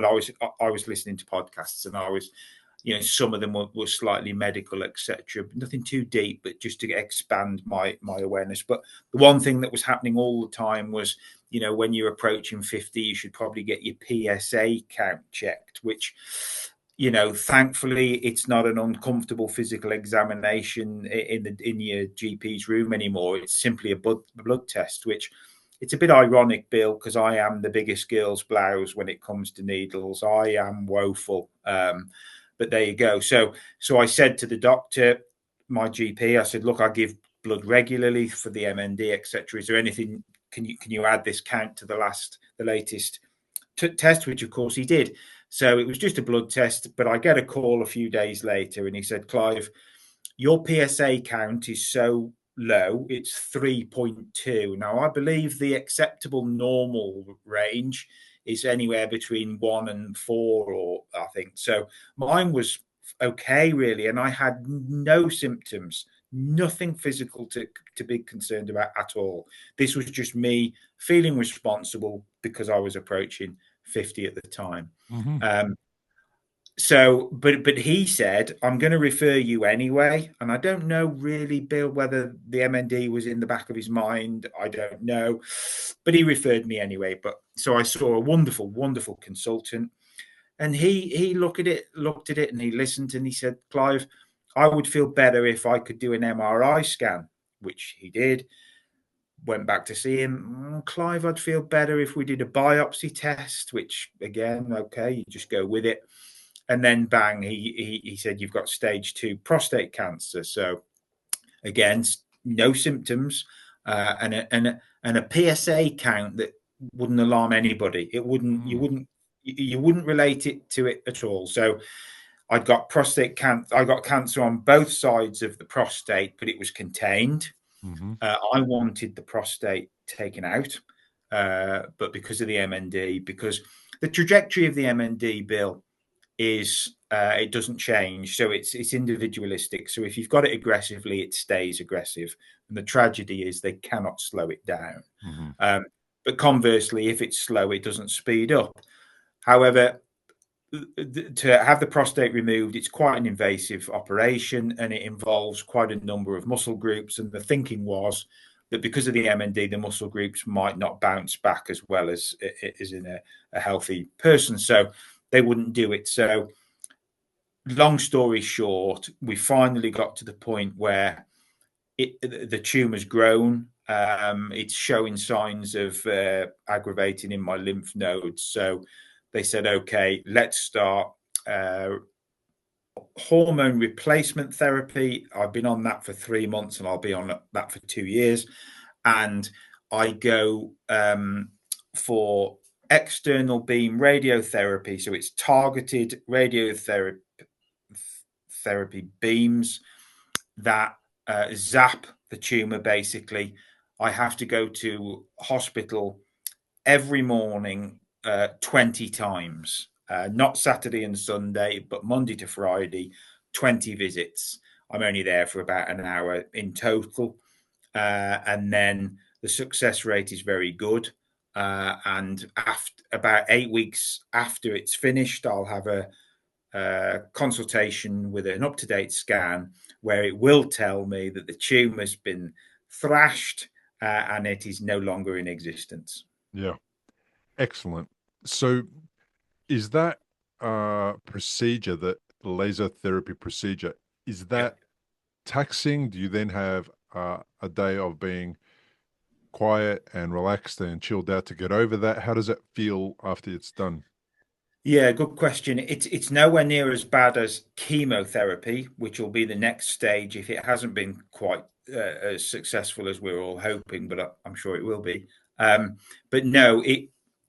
I was listening to podcasts, and I was, some of them were slightly medical, etc. Nothing too deep, but just to expand my awareness. But the one thing that was happening all the time was, when you're approaching 50, you should probably get your PSA count checked, which, thankfully it's not an uncomfortable physical examination in your GP's room anymore. It's simply a blood test, which, it's a bit ironic, Bill, because I am the biggest girl's blouse when it comes to needles. I am woeful. But there you go. So I said to the doctor, my GP, I said, look, I give blood regularly for the MND, etc. Is there anything? Can you add this count to the latest test? Which of course he did. So it was just a blood test, but I get a call a few days later, and he said, Clive, your PSA count is so low, it's 3.2. Now, I believe the acceptable normal range is anywhere between 1 and 4, or I think so. Mine was okay, really, and I had no symptoms, nothing physical to be concerned about at all. This was just me feeling responsible because I was approaching 50 at the time. Mm-hmm. Um, but he said, I'm going to refer you anyway. And I don't know really, Bill, whether the MND was in the back of his mind. I don't know. But he referred me anyway. But so I saw a wonderful, wonderful consultant. And he looked at it, and he listened, and he said, Clive, I would feel better if I could do an MRI scan, which he did. Went back to see him. Clive, I'd feel better if we did a biopsy test, which again, okay, you just go with it. And then bang, he said, you've got stage 2 prostate cancer. So again, no symptoms, and a PSA count that wouldn't alarm anybody. It wouldn't you wouldn't relate it to it at all. So I'd got prostate cancer. I got cancer on both sides of the prostate, but it was contained. Mm-hmm. I wanted the prostate taken out, but because of the MND, because the trajectory of the MND, Bill, is it doesn't change, so it's individualistic. So if you've got it aggressively, it stays aggressive, and the tragedy is they cannot slow it down. Mm-hmm. But conversely, if it's slow, it doesn't speed up. However, to have the prostate removed, it's quite an invasive operation, and it involves quite a number of muscle groups. And the thinking was that because of the MND, the muscle groups might not bounce back as well as in a healthy person, so they wouldn't do it. So long story short, we finally got to the point where the tumor's grown. It's showing signs of aggravating in my lymph nodes. So they said, okay, let's start hormone replacement therapy. I've been on that for 3 months and I'll be on that for 2 years. And I go for external beam radiotherapy. So it's targeted radiotherapy beams that zap the tumor. Basically, I have to go to hospital every morning 20 times, not Saturday and Sunday, but Monday to Friday, 20 visits. I'm only there for about an hour in total. And then the success rate is very good. And after about 8 weeks after it's finished, I'll have a consultation with an up-to-date scan where it will tell me that the tumor's been thrashed and it is no longer in existence. Yeah. Excellent. So is that procedure, that laser therapy procedure, is that taxing? Do you then have a day of being quiet and relaxed and chilled out to get over that? How does it feel after it's done? Yeah, good question. It's nowhere near as bad as chemotherapy, which will be the next stage if it hasn't been quite as successful as we're all hoping, but I'm sure it will be. But no,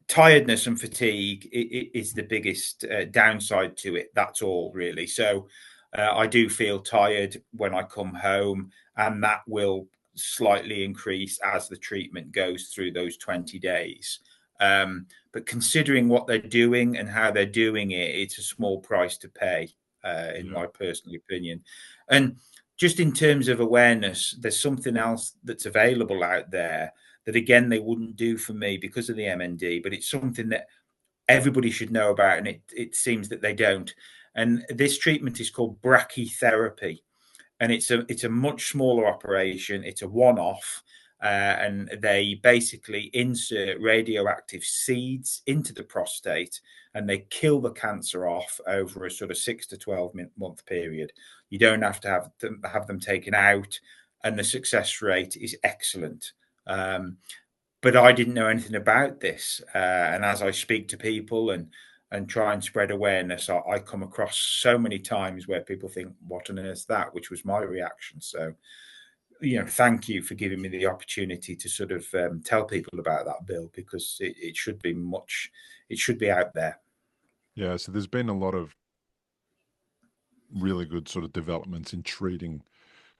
tiredness and fatigue is the biggest downside to it. That's all really. So I do feel tired when I come home, and that will slightly increase as the treatment goes through those 20 days. But considering what they're doing and how they're doing it, it's a small price to pay, in my personal opinion. And just in terms of awareness, there's something else that's available out there that, again, they wouldn't do for me because of the MND, but it's something that everybody should know about, and it seems that they don't. And this treatment is called brachytherapy, and it's a much smaller operation. It's a one-off, and they basically insert radioactive seeds into the prostate, and they kill the cancer off over a sort of 6 to 12 month period. You don't have to have them taken out, and the success rate is excellent. But I didn't know anything about this, and as I speak to people and try and spread awareness, I come across so many times where people think, what on earth is that? Which was my reaction. So, thank you for giving me the opportunity to sort of tell people about that, Bill, because it should be out there. Yeah, so there's been a lot of really good sort of developments in treating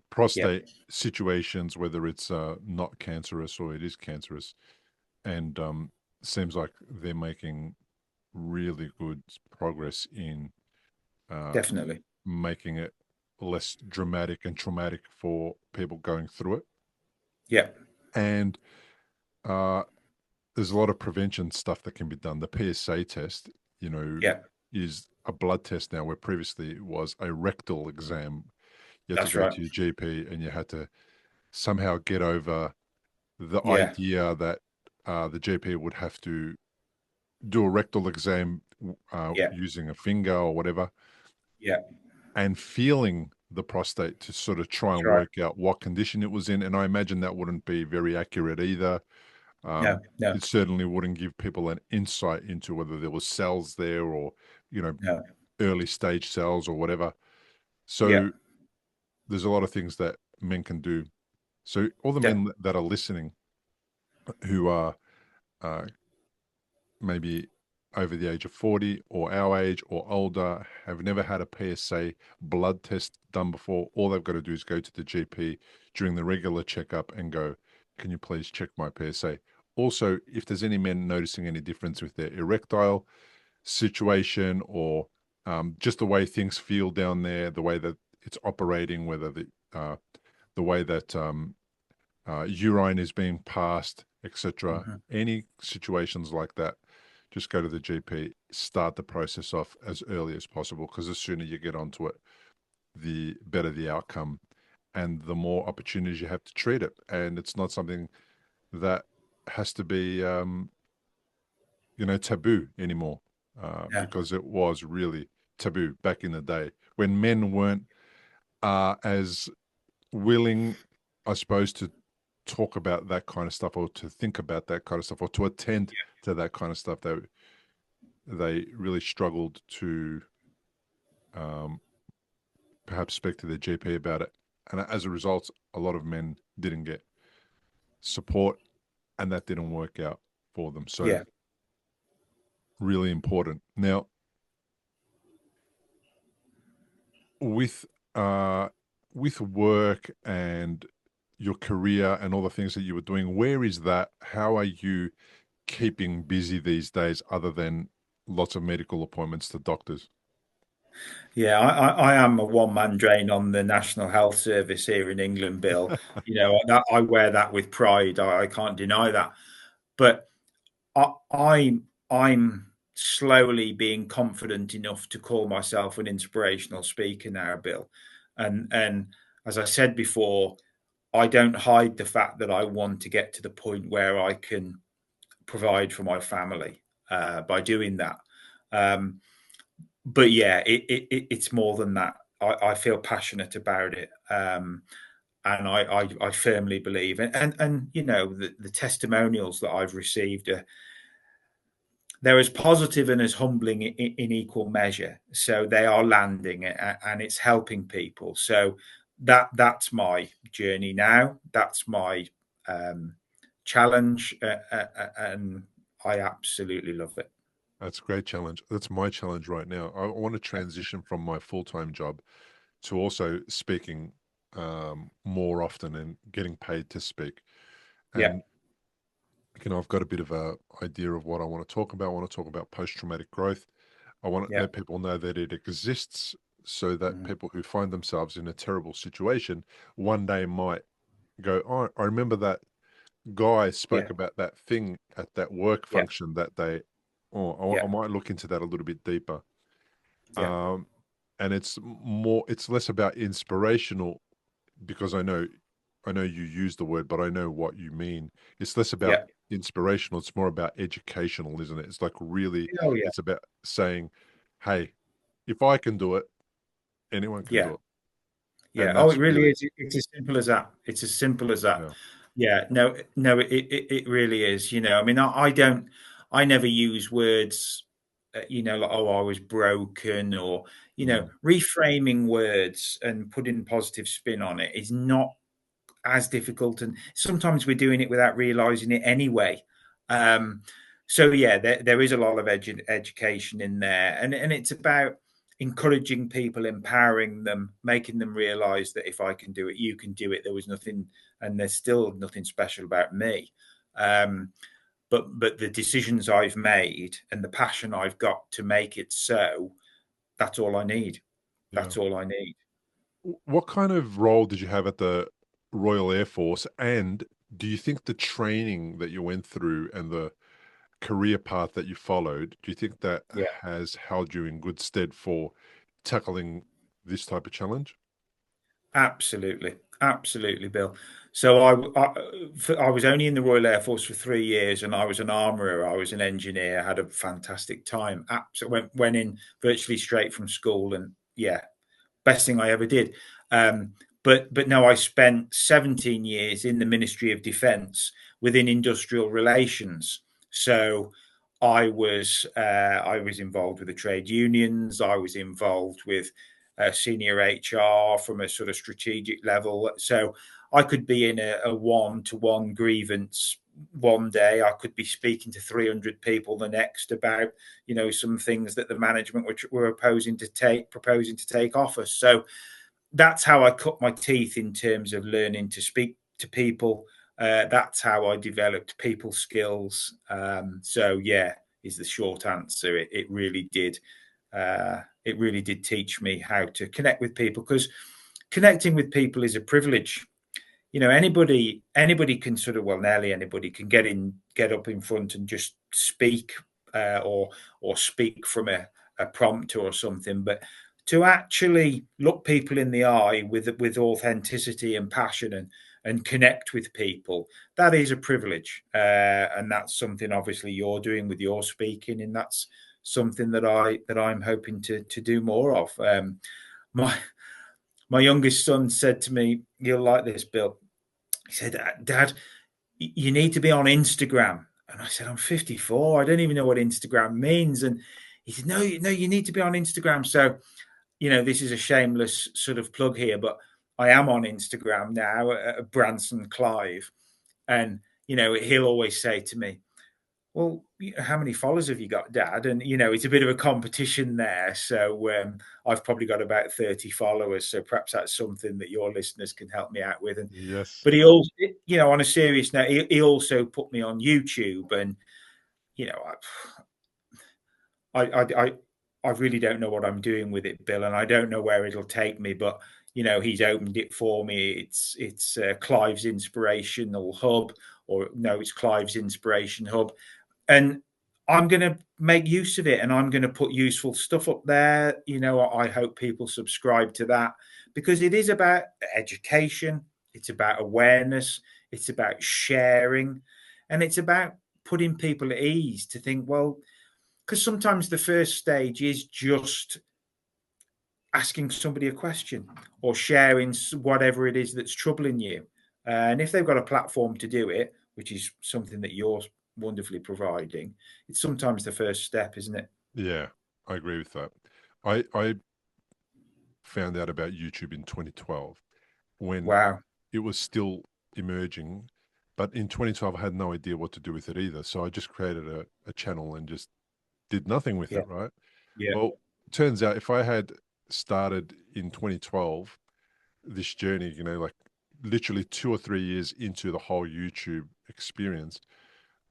prostate situations, whether it's not cancerous or it is cancerous. And seems like they're making really good progress in Definitely. making it less dramatic and traumatic for people going through it. Yeah. And there's a lot of prevention stuff that can be done. The PSA test, is a blood test now, where previously it was a rectal exam. You had That's to go right. to your GP and you had to somehow get over the Yeah. idea that the GP would have to do a rectal exam using a finger or whatever, Yeah. and feeling the prostate to sort of try That's and right. work out what condition it was in. And I imagine that wouldn't be very accurate either. No. No. It certainly wouldn't give people an insight into whether there was cells there or, No. early stage cells or whatever. Yeah. So there's a lot of things that men can do. So all the De- men that are listening who are maybe over the age of 40 or our age or older, have never had a PSA blood test done before, all they've got to do is go to the GP during the regular checkup and go, can you please check my PSA? Also, if there's any men noticing any difference with their erectile situation or just the way things feel down there, the way that it's operating, whether the way that urine is being passed, etc. Mhm. Any situations like that, just go to the GP, start the process off as early as possible, because the sooner you get onto it, the better the outcome and the more opportunities you have to treat it. And it's not something that has to be, taboo anymore, Yeah. because it was really taboo back in the day when men weren't as willing, I suppose, to talk about that kind of stuff, or to think about that kind of stuff, or to attend to that kind of stuff. They really struggled to perhaps speak to their GP about it. And as a result, a lot of men didn't get support, and that didn't work out for them. So Yeah. really important. Now, with with work and your career and all the things that you were doing, where is that? How are you keeping busy these days, other than lots of medical appointments to doctors? Yeah, I am a one-man drain on the National Health Service here in England, Bill. I wear that with pride. I can't deny that. But I'm slowly being confident enough to call myself an inspirational speaker now, Bill. And as I said before, I don't hide the fact that I want to get to the point where I can provide for my family by doing that. But yeah, it's more than that. I feel passionate about it. And I firmly believe, and the testimonials that I've received they're as positive and as humbling in equal measure. So they are landing, and it's helping people. So that's my journey now. That's my challenge, and I absolutely love it. That's a great challenge. That's my challenge right now. I want to transition from my full-time job to also speaking more often and getting paid to speak. Yeah, And I've got a bit of a idea of what I want to talk about. I want to talk about post-traumatic growth. I want to yeah, let people know that it exists, so that mhm, people who find themselves in a terrible situation one day might go, "Oh, I remember that guy yeah, spoke about that thing at that work yeah, function that day. Oh, I yeah, might look into that a little bit deeper." yeah, Um, and it's less about inspirational, because I know you use the word, but I know what you mean. It's less about yeah. inspirational. It's more about educational, isn't it? It's like really, Oh yeah, it's about saying, hey, if I can do it, anyone can yeah. do it. Yeah. And Oh, it that's really really, is. It's as simple as that. It's as simple as that. yeah. Yeah. No, no, it really is. I mean, I never use words, like, oh, I was broken, or, Mm, reframing words and putting positive spin on it is not as difficult. And sometimes we're doing it without realizing it anyway. Um, so yeah, there is a lot of education in there, and it's about encouraging people, empowering them, making them realize that if I can do it, you can do it. There was nothing, and there's still nothing special about me. But the decisions I've made and the passion I've got to make it so, that's all I need. yeah. That's all I need. What kind of role did you have at the Royal Air Force? And do you think the training that you went through and the career path that you followed, do you think that Yeah. has held you in good stead for tackling this type of challenge? Absolutely, absolutely, Bill. So I was only in the Royal Air Force for 3 years, and I was an armourer. I was an engineer. Had a fantastic time. Absolutely, went in virtually straight from school, and yeah, best thing I ever did. Um, but no, I spent 17 years in the Ministry of Defence within industrial relations. So I was involved with the trade unions. I was involved with senior HR from a sort of strategic level. So I could be in a one-to-one grievance one day. I could be speaking to 300 people the next about some things that the management were proposing to take off us. So that's how I cut my teeth in terms of learning to speak to people. That's how I developed people skills. So yeah, is the short answer. It really did. It really did teach me how to connect with people, because connecting with people is a privilege. Anybody can sort of, well, nearly anybody can get up in front and just speak, or speak from a prompter or something. But to actually look people in the eye with authenticity and passion, and connect with people, that is a privilege. And that's something obviously you're doing with your speaking, and that's something that I'm hoping to do more of. My my youngest son said to me, "You'll like this, Bill." He said, Dad, you need to be on Instagram. And I said, I'm 54. I don't even know what Instagram means. And he said, no, you need to be on Instagram. So, this is a shameless sort of plug here, but I am on Instagram now, Branson Clive. And, he'll always say to me, well, how many followers have you got, Dad? And, it's a bit of a competition there. So I've probably got about 30 followers. So perhaps that's something that your listeners can help me out with. And Yes. But he also, on a serious note, he also put me on YouTube. And, I really don't know what I'm doing with it, Bill, and I don't know where it'll take me. But he's opened it for me. It's Clive's Inspirational Hub, or no, it's Clive's Inspiration Hub, and I'm going to make use of it, and I'm going to put useful stuff up there. I hope people subscribe to that, because it is about education, it's about awareness, it's about sharing, and it's about putting people at ease to think, well, because sometimes the first stage is just asking somebody a question or sharing whatever it is that's troubling you. And if they've got a platform to do it, which is something that you're wonderfully providing, it's sometimes the first step, isn't it? Yeah, I agree with that. I found out about YouTube in 2012 when Wow. it was still emerging. But in 2012, I had no idea what to do with it either. So I just created a channel and just did nothing with Yeah. it, right? Yeah. Well, turns out if I had started in 2012, this journey, like literally 2 or 3 years into the whole YouTube experience,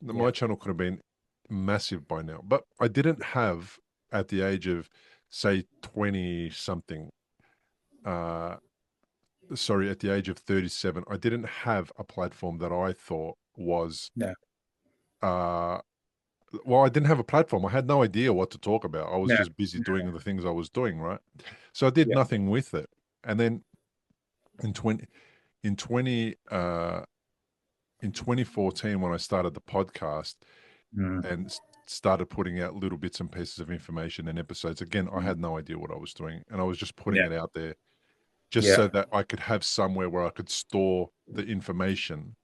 Yeah. my channel could have been massive by now. But I didn't have, at the age of, say, 20 something, sorry, at the age of 37, I didn't have a platform that I thought was, No. well, I didn't have a platform. I had no idea what to talk about. I was No. just busy No. doing the things I was doing, right? So I did Yeah. nothing with it. And then in 20, in 20, in 2014, when I started the podcast and started putting out little bits and pieces of information and episodes, again, I had no idea what I was doing. And I was just putting Yeah. it out there just Yeah. so that I could have somewhere where I could store the information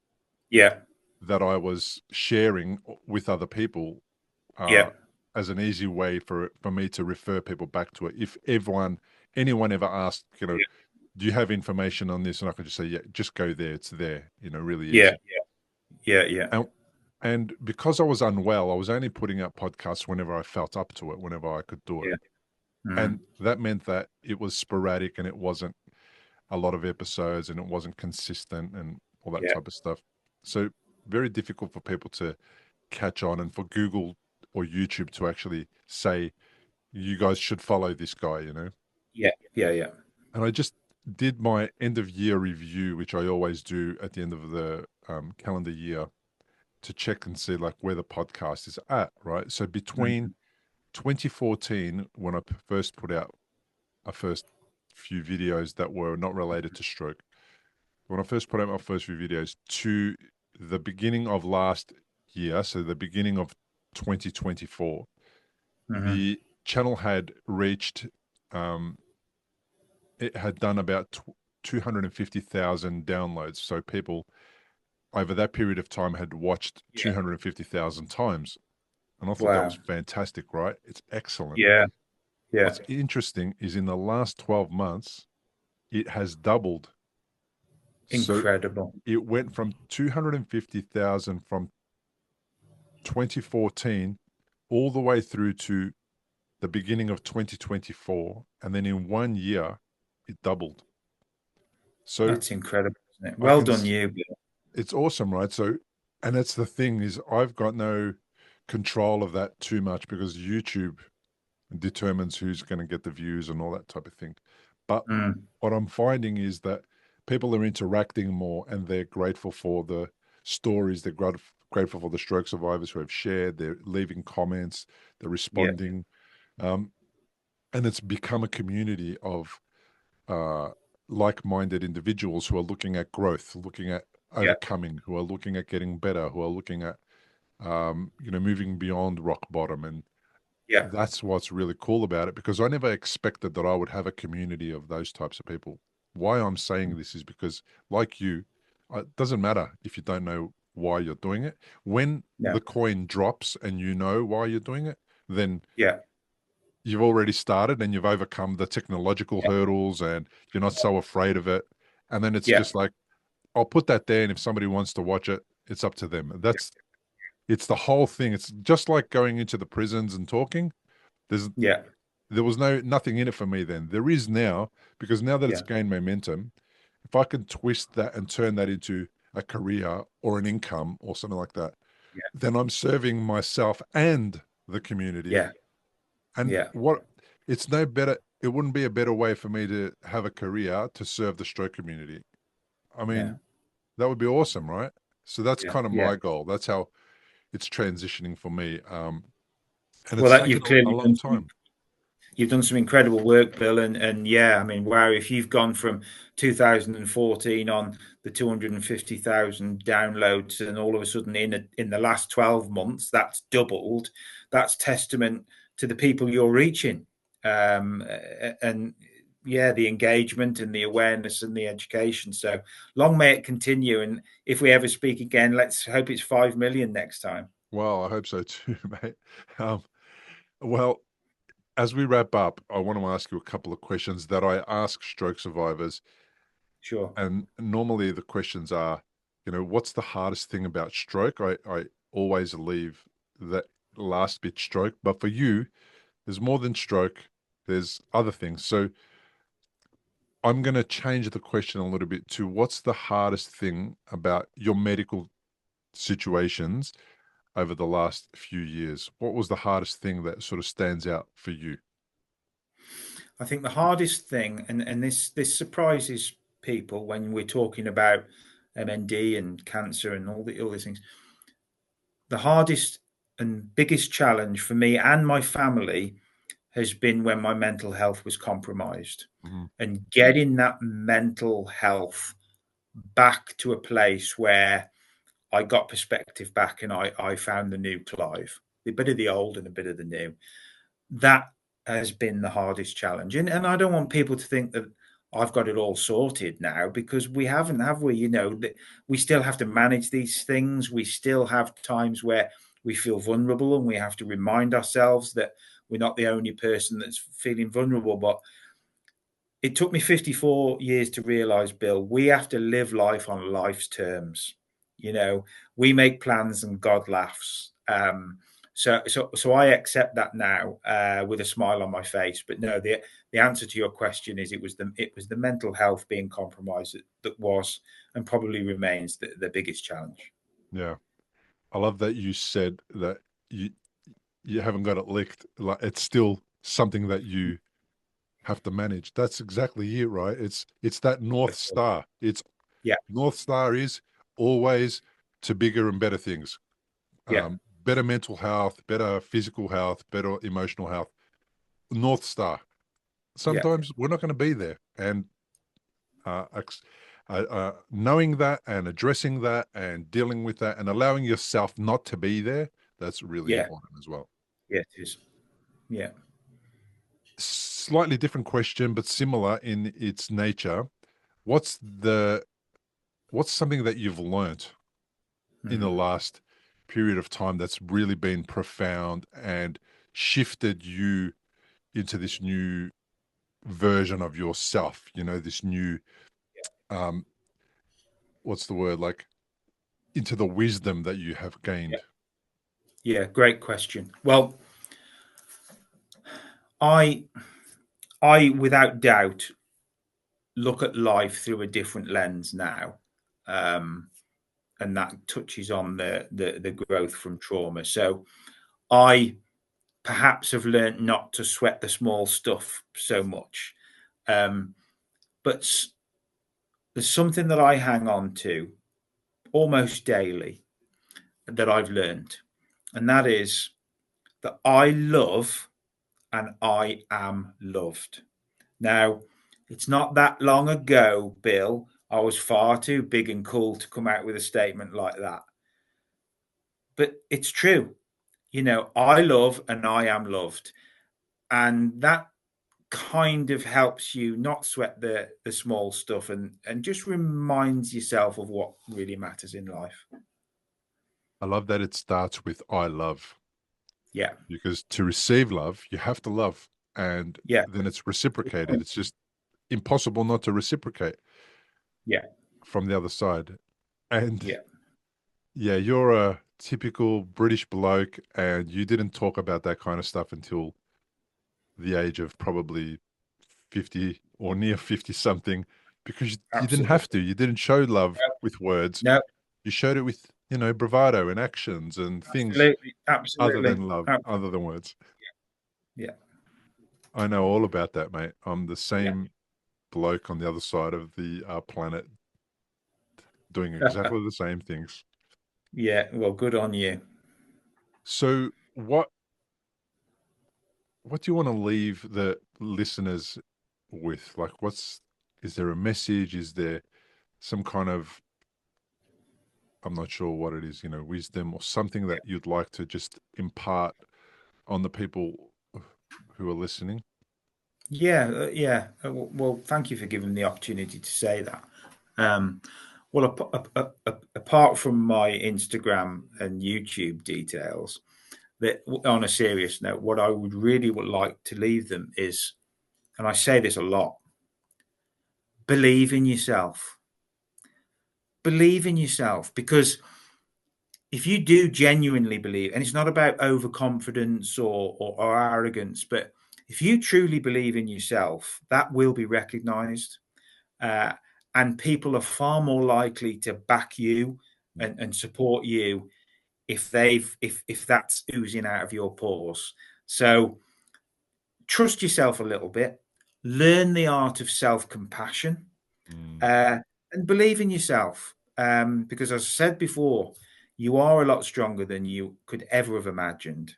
Yeah. that I was sharing with other people, Yeah. as an easy way for me to refer people back to it. If anyone ever asked, do you have information on this? And I could just say, yeah, just go there. It's there, really Yeah. easy. Yeah. Yeah. And because I was unwell, I was only putting out podcasts whenever I felt up to it, whenever I could do it. Yeah. And that meant that it was sporadic and it wasn't a lot of episodes and it wasn't consistent and all that Yeah. type of stuff. So very difficult for people to catch on and for Google or YouTube to actually say, you guys should follow this guy, Yeah. Yeah. Yeah. And I just did my end of year review, which I always do at the end of the calendar year, to check and see like where the podcast is at, right? So between 2014, when I first put out a first few videos that were not related to stroke, when I first put out my first few videos, to the beginning of last year, so the beginning of 2024, the channel had reached, it had done about 250,000 downloads. So people over that period of time had watched 250,000 times. And I thought that was Wow. fantastic, right? It's excellent. Yeah. Yeah. What's interesting is in the last 12 months, it has doubled. So Incredible. it went from 250,000 from 2014 all the way through to the beginning of 2024. And then in 1 year, it doubled. So That's incredible, isn't it? I Well can, done, you, Bill. it's awesome, right? So, and that's the thing is I've got no control of that too much because YouTube determines who's going to get the views and all that type of thing. But what I'm finding is that people are interacting more and they're grateful for the stories. They're grateful for the stroke survivors who have shared. They're leaving comments. They're Yeah. responding. And it's become a community of like-minded individuals who are looking at growth, looking at Yeah. overcoming, who are looking at getting better, who are looking at moving beyond rock bottom. And Yeah. that's what's really cool about it, because I never expected that I would have a community of those types of people. Why I'm saying this is because, like you, It doesn't matter if you don't know why you're doing it. When No. the coin drops and you know why you're doing it, then Yeah. you've already started and you've overcome the technological Yeah. hurdles and you're not so afraid of it. And then it's Yeah. just like, I'll put that there. And if somebody wants to watch it, it's up to them. It's the whole thing. It's just like going into the prisons and talking. There's, Yeah. there was nothing in it for me then. There is now, because now that it's Yeah. gained momentum, if I can twist that and turn that into a career or an income or something like that, Yeah. then I'm serving myself and the community. Yeah. And Yeah. what it's no better, it wouldn't be a better way for me to have a career to serve the stroke community. I Yeah. mean, that would be awesome, right? So that's Yeah. kind of Yeah. my goal. That's how it's transitioning for me. And Well, it's that taken you've a clearly long done time. you've done some incredible work, Bill, and yeah, I mean, wow, if you've gone from 2014 on the 250,000 downloads, and all of a sudden in the last 12 months that's doubled, that's testament to the people you're reaching, and yeah, the engagement and the awareness and the education. So long may it continue, and if we ever speak again, let's hope it's 5 million next time. Well, I hope so too, mate. Um, well, as we wrap up, I want to ask you a couple of questions that I ask stroke survivors. Sure. And normally the questions are, what's the hardest thing about stroke? I always leave that last bit stroke, but for you, there's more than stroke, there's other things. So I'm going to change the question a little bit to what's the hardest thing about your medical situations over the last few years? What was the hardest thing that sort of stands out for you? I think the hardest thing, and this surprises people when we're talking about MND and cancer and all these things. The hardest and biggest challenge for me and my family has been when my mental health was compromised, Mhm. and getting that mental health back to a place where I got perspective back, and I found the new Clive, a bit of the old and a bit of the new. That has been the hardest challenge. And I don't want people to think that I've got it all sorted now, because we haven't, have we? We still have to manage these things. We still have times where we feel vulnerable, and we have to remind ourselves that we're not the only person that's feeling vulnerable. But it took me 54 years to realize, Bill, we have to live life on life's terms. We make plans and God laughs. So I accept that now with a smile on my face. But no, the answer to your question is it was the mental health being compromised that was and probably remains the biggest challenge. Yeah. I love that you said that you you haven't got it licked. Like it's still something that you have to manage. That's exactly it, right? It's that North Star. It's Yeah, North Star is always to bigger and better things. yeah, Better mental health, better physical health, better emotional health. North Star. yeah, Sometimes we're not going to be there, and knowing that and addressing that and dealing with that and allowing yourself not to be there, that's really yeah, important as well. yeah. It is. Yeah. Slightly different question, but similar in its nature. What's the what's something that you've learnt in the Hmm. last period of time that's really been profound and shifted you into this new version of yourself? This new um what's the word, like, into the wisdom that you have Yeah. gained. Yeah. Great question. Well, I I without doubt look at life through a different lens now, um, and that touches on the growth from trauma. So I perhaps have learned not to sweat the small stuff so much, um, but there's something that I hang on to almost daily that I've learned, and that is that I love and I am loved. Now, it's not that long ago, Bill, I was far too big and cool to come out with a statement like that. But it's true. I love and I am loved. And that kind of helps you not sweat the small stuff, and just reminds yourself of what really matters in life. I love that it starts with I love, Yeah, because to receive love, you have to love, and yeah, then it's reciprocated. It's just impossible not to reciprocate yeah, from the other side. And yeah. yeah, you're a typical British bloke, and you didn't talk about that kind of stuff until the age of probably 50 or near 50 something, because you didn't have Absolutely. to. You didn't show love with words. No, You showed it with, bravado and actions and things absolutely, other absolutely. than love, Ab- other than words. Yeah, I know all about that, mate. I'm the yeah. same bloke on the other side of the planet doing exactly the same things. Yeah, well, good on you. So, what do you want to leave the listeners with? Like, is there a message? Is there some kind of, I'm not sure what it is, wisdom or something that you'd like to just impart on the people who are listening? Yeah, yeah. Well, thank you for giving me the opportunity to say that. Um, well, apart from my Instagram and YouTube details, that on a serious note, what I would like to leave them is, and I say this a lot: believe in yourself. Believe in yourself, because if you do genuinely believe, and it's not about overconfidence or arrogance, but if you truly believe in yourself, that will be recognized. Uh, and people are far more likely to back you and support you if that's oozing out of your pores. So trust yourself a little bit, learn the art of self-compassion, Mm, uh, and believe in yourself. Because as I said before, you are a lot stronger than you could ever have imagined.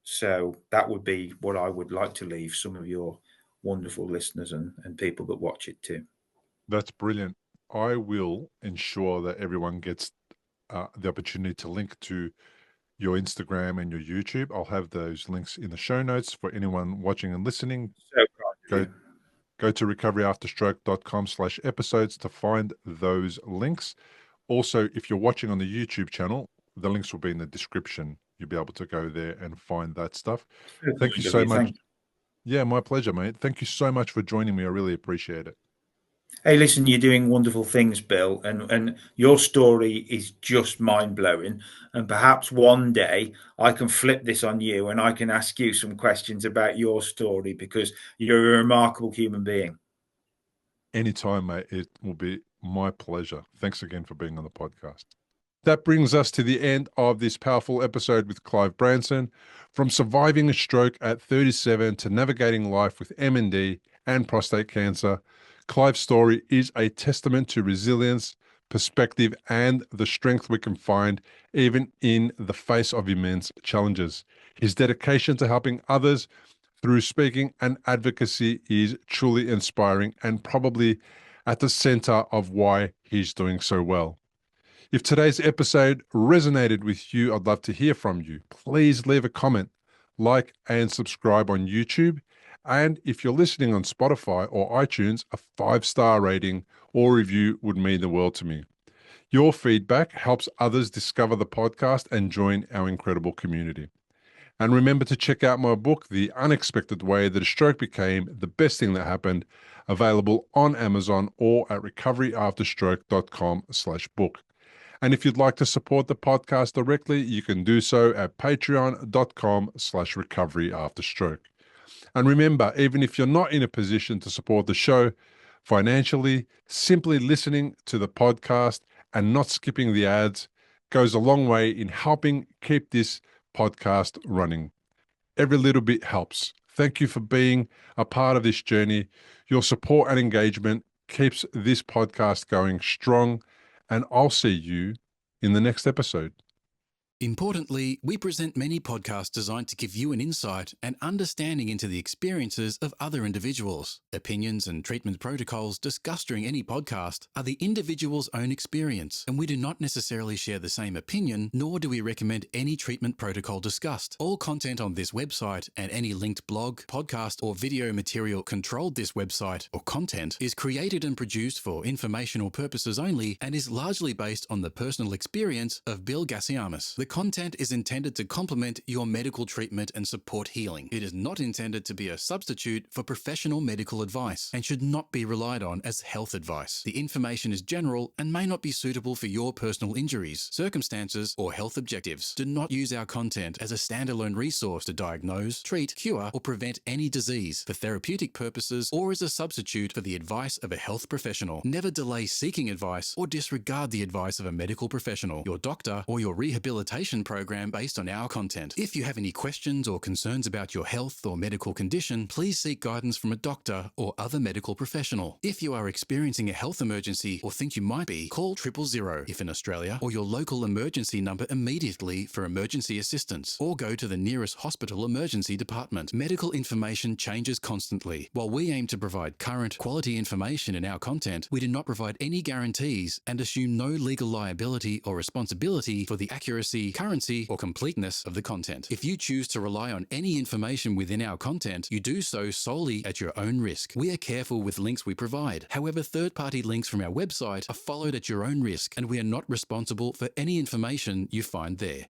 So that would be what I would like to leave some of your wonderful listeners and people that watch it too. that's brilliant. I will ensure that everyone gets the opportunity to link to your Instagram and your YouTube. I'll have those links in the show notes for anyone watching and listening. So proud of Go you. go to recoveryafterstroke.com/episodes to find those links. Also, if you're watching on the YouTube channel, the links will be in the description. You'll be able to go there and find that stuff. So Thank you kind of so you. much. Thank you. Yeah, my pleasure, mate. Thank you so much for joining me. I really appreciate it. Hey, listen, you're doing wonderful things, Bill, and your story is just mind blowing. And perhaps one day I can flip this on you and I can ask you some questions about your story, because you're a remarkable human being. Anytime, mate. It will be my pleasure. Thanks again for being on the podcast. That brings us to the end of this powerful episode with Clive Branson. From surviving a stroke at 37 to navigating life with MND and prostate cancer, Clive's story is a testament to resilience, perspective, and the strength we can find even in the face of immense challenges. His dedication to helping others through speaking and advocacy is truly inspiring and probably at the center of why he's doing so well. If today's episode resonated with you, I'd love to hear from you. Please leave a comment, like, and subscribe on YouTube. And if you're listening on Spotify or iTunes, a 5-star rating or review would mean the world to me. Your feedback helps others discover the podcast and join our incredible community. And remember to check out my book, The Unexpected Way That a Stroke Became the Best Thing That Happened, available on Amazon or at recoveryafterstroke.com/book. And if you'd like to support the podcast directly, you can do so at patreon.com/recoveryafterstroke. And remember, even if you're not in a position to support the show financially, simply listening to the podcast and not skipping the ads goes a long way in helping keep this podcast running. Every little bit helps. Thank you for being a part of this journey. Your support and engagement keeps this podcast going strong, and I'll see you in the next episode. Importantly, we present many podcasts designed to give you an insight and understanding into the experiences of other individuals. Opinions and treatment protocols discussed during any podcast are the individual's own experience, and we do not necessarily share the same opinion, nor do we recommend any treatment protocol discussed. All content on this website and any linked blog, podcast, or video material controlled this website or content is created and produced for informational purposes only and is largely based on the personal experience of Bill Gassiamis. The content is intended to complement your medical treatment and support healing. It is not intended to be a substitute for professional medical advice and should not be relied on as health advice. The information is general and may not be suitable for your personal injuries, circumstances, or health objectives. Do not use our content as a standalone resource to diagnose, treat, cure, or prevent any disease for therapeutic purposes or as a substitute for the advice of a health professional. Never delay seeking advice or disregard the advice of a medical professional, your doctor, or your rehabilitation program based on our content. If you have any questions or concerns about your health or medical condition, please seek guidance from a doctor or other medical professional. If you are experiencing a health emergency or think you might be, call 000 if in Australia, or your local emergency number immediately for emergency assistance, or go to the nearest hospital emergency department. Medical information changes constantly. While we aim to provide current, quality information in our content, we do not provide any guarantees and assume no legal liability or responsibility for the accuracy, currency, or completeness of the content. If you choose to rely on any information within our content, you do so solely at your own risk. We are careful with links we provide. However, third-party links from our website are followed at your own risk, and we are not responsible for any information you find there.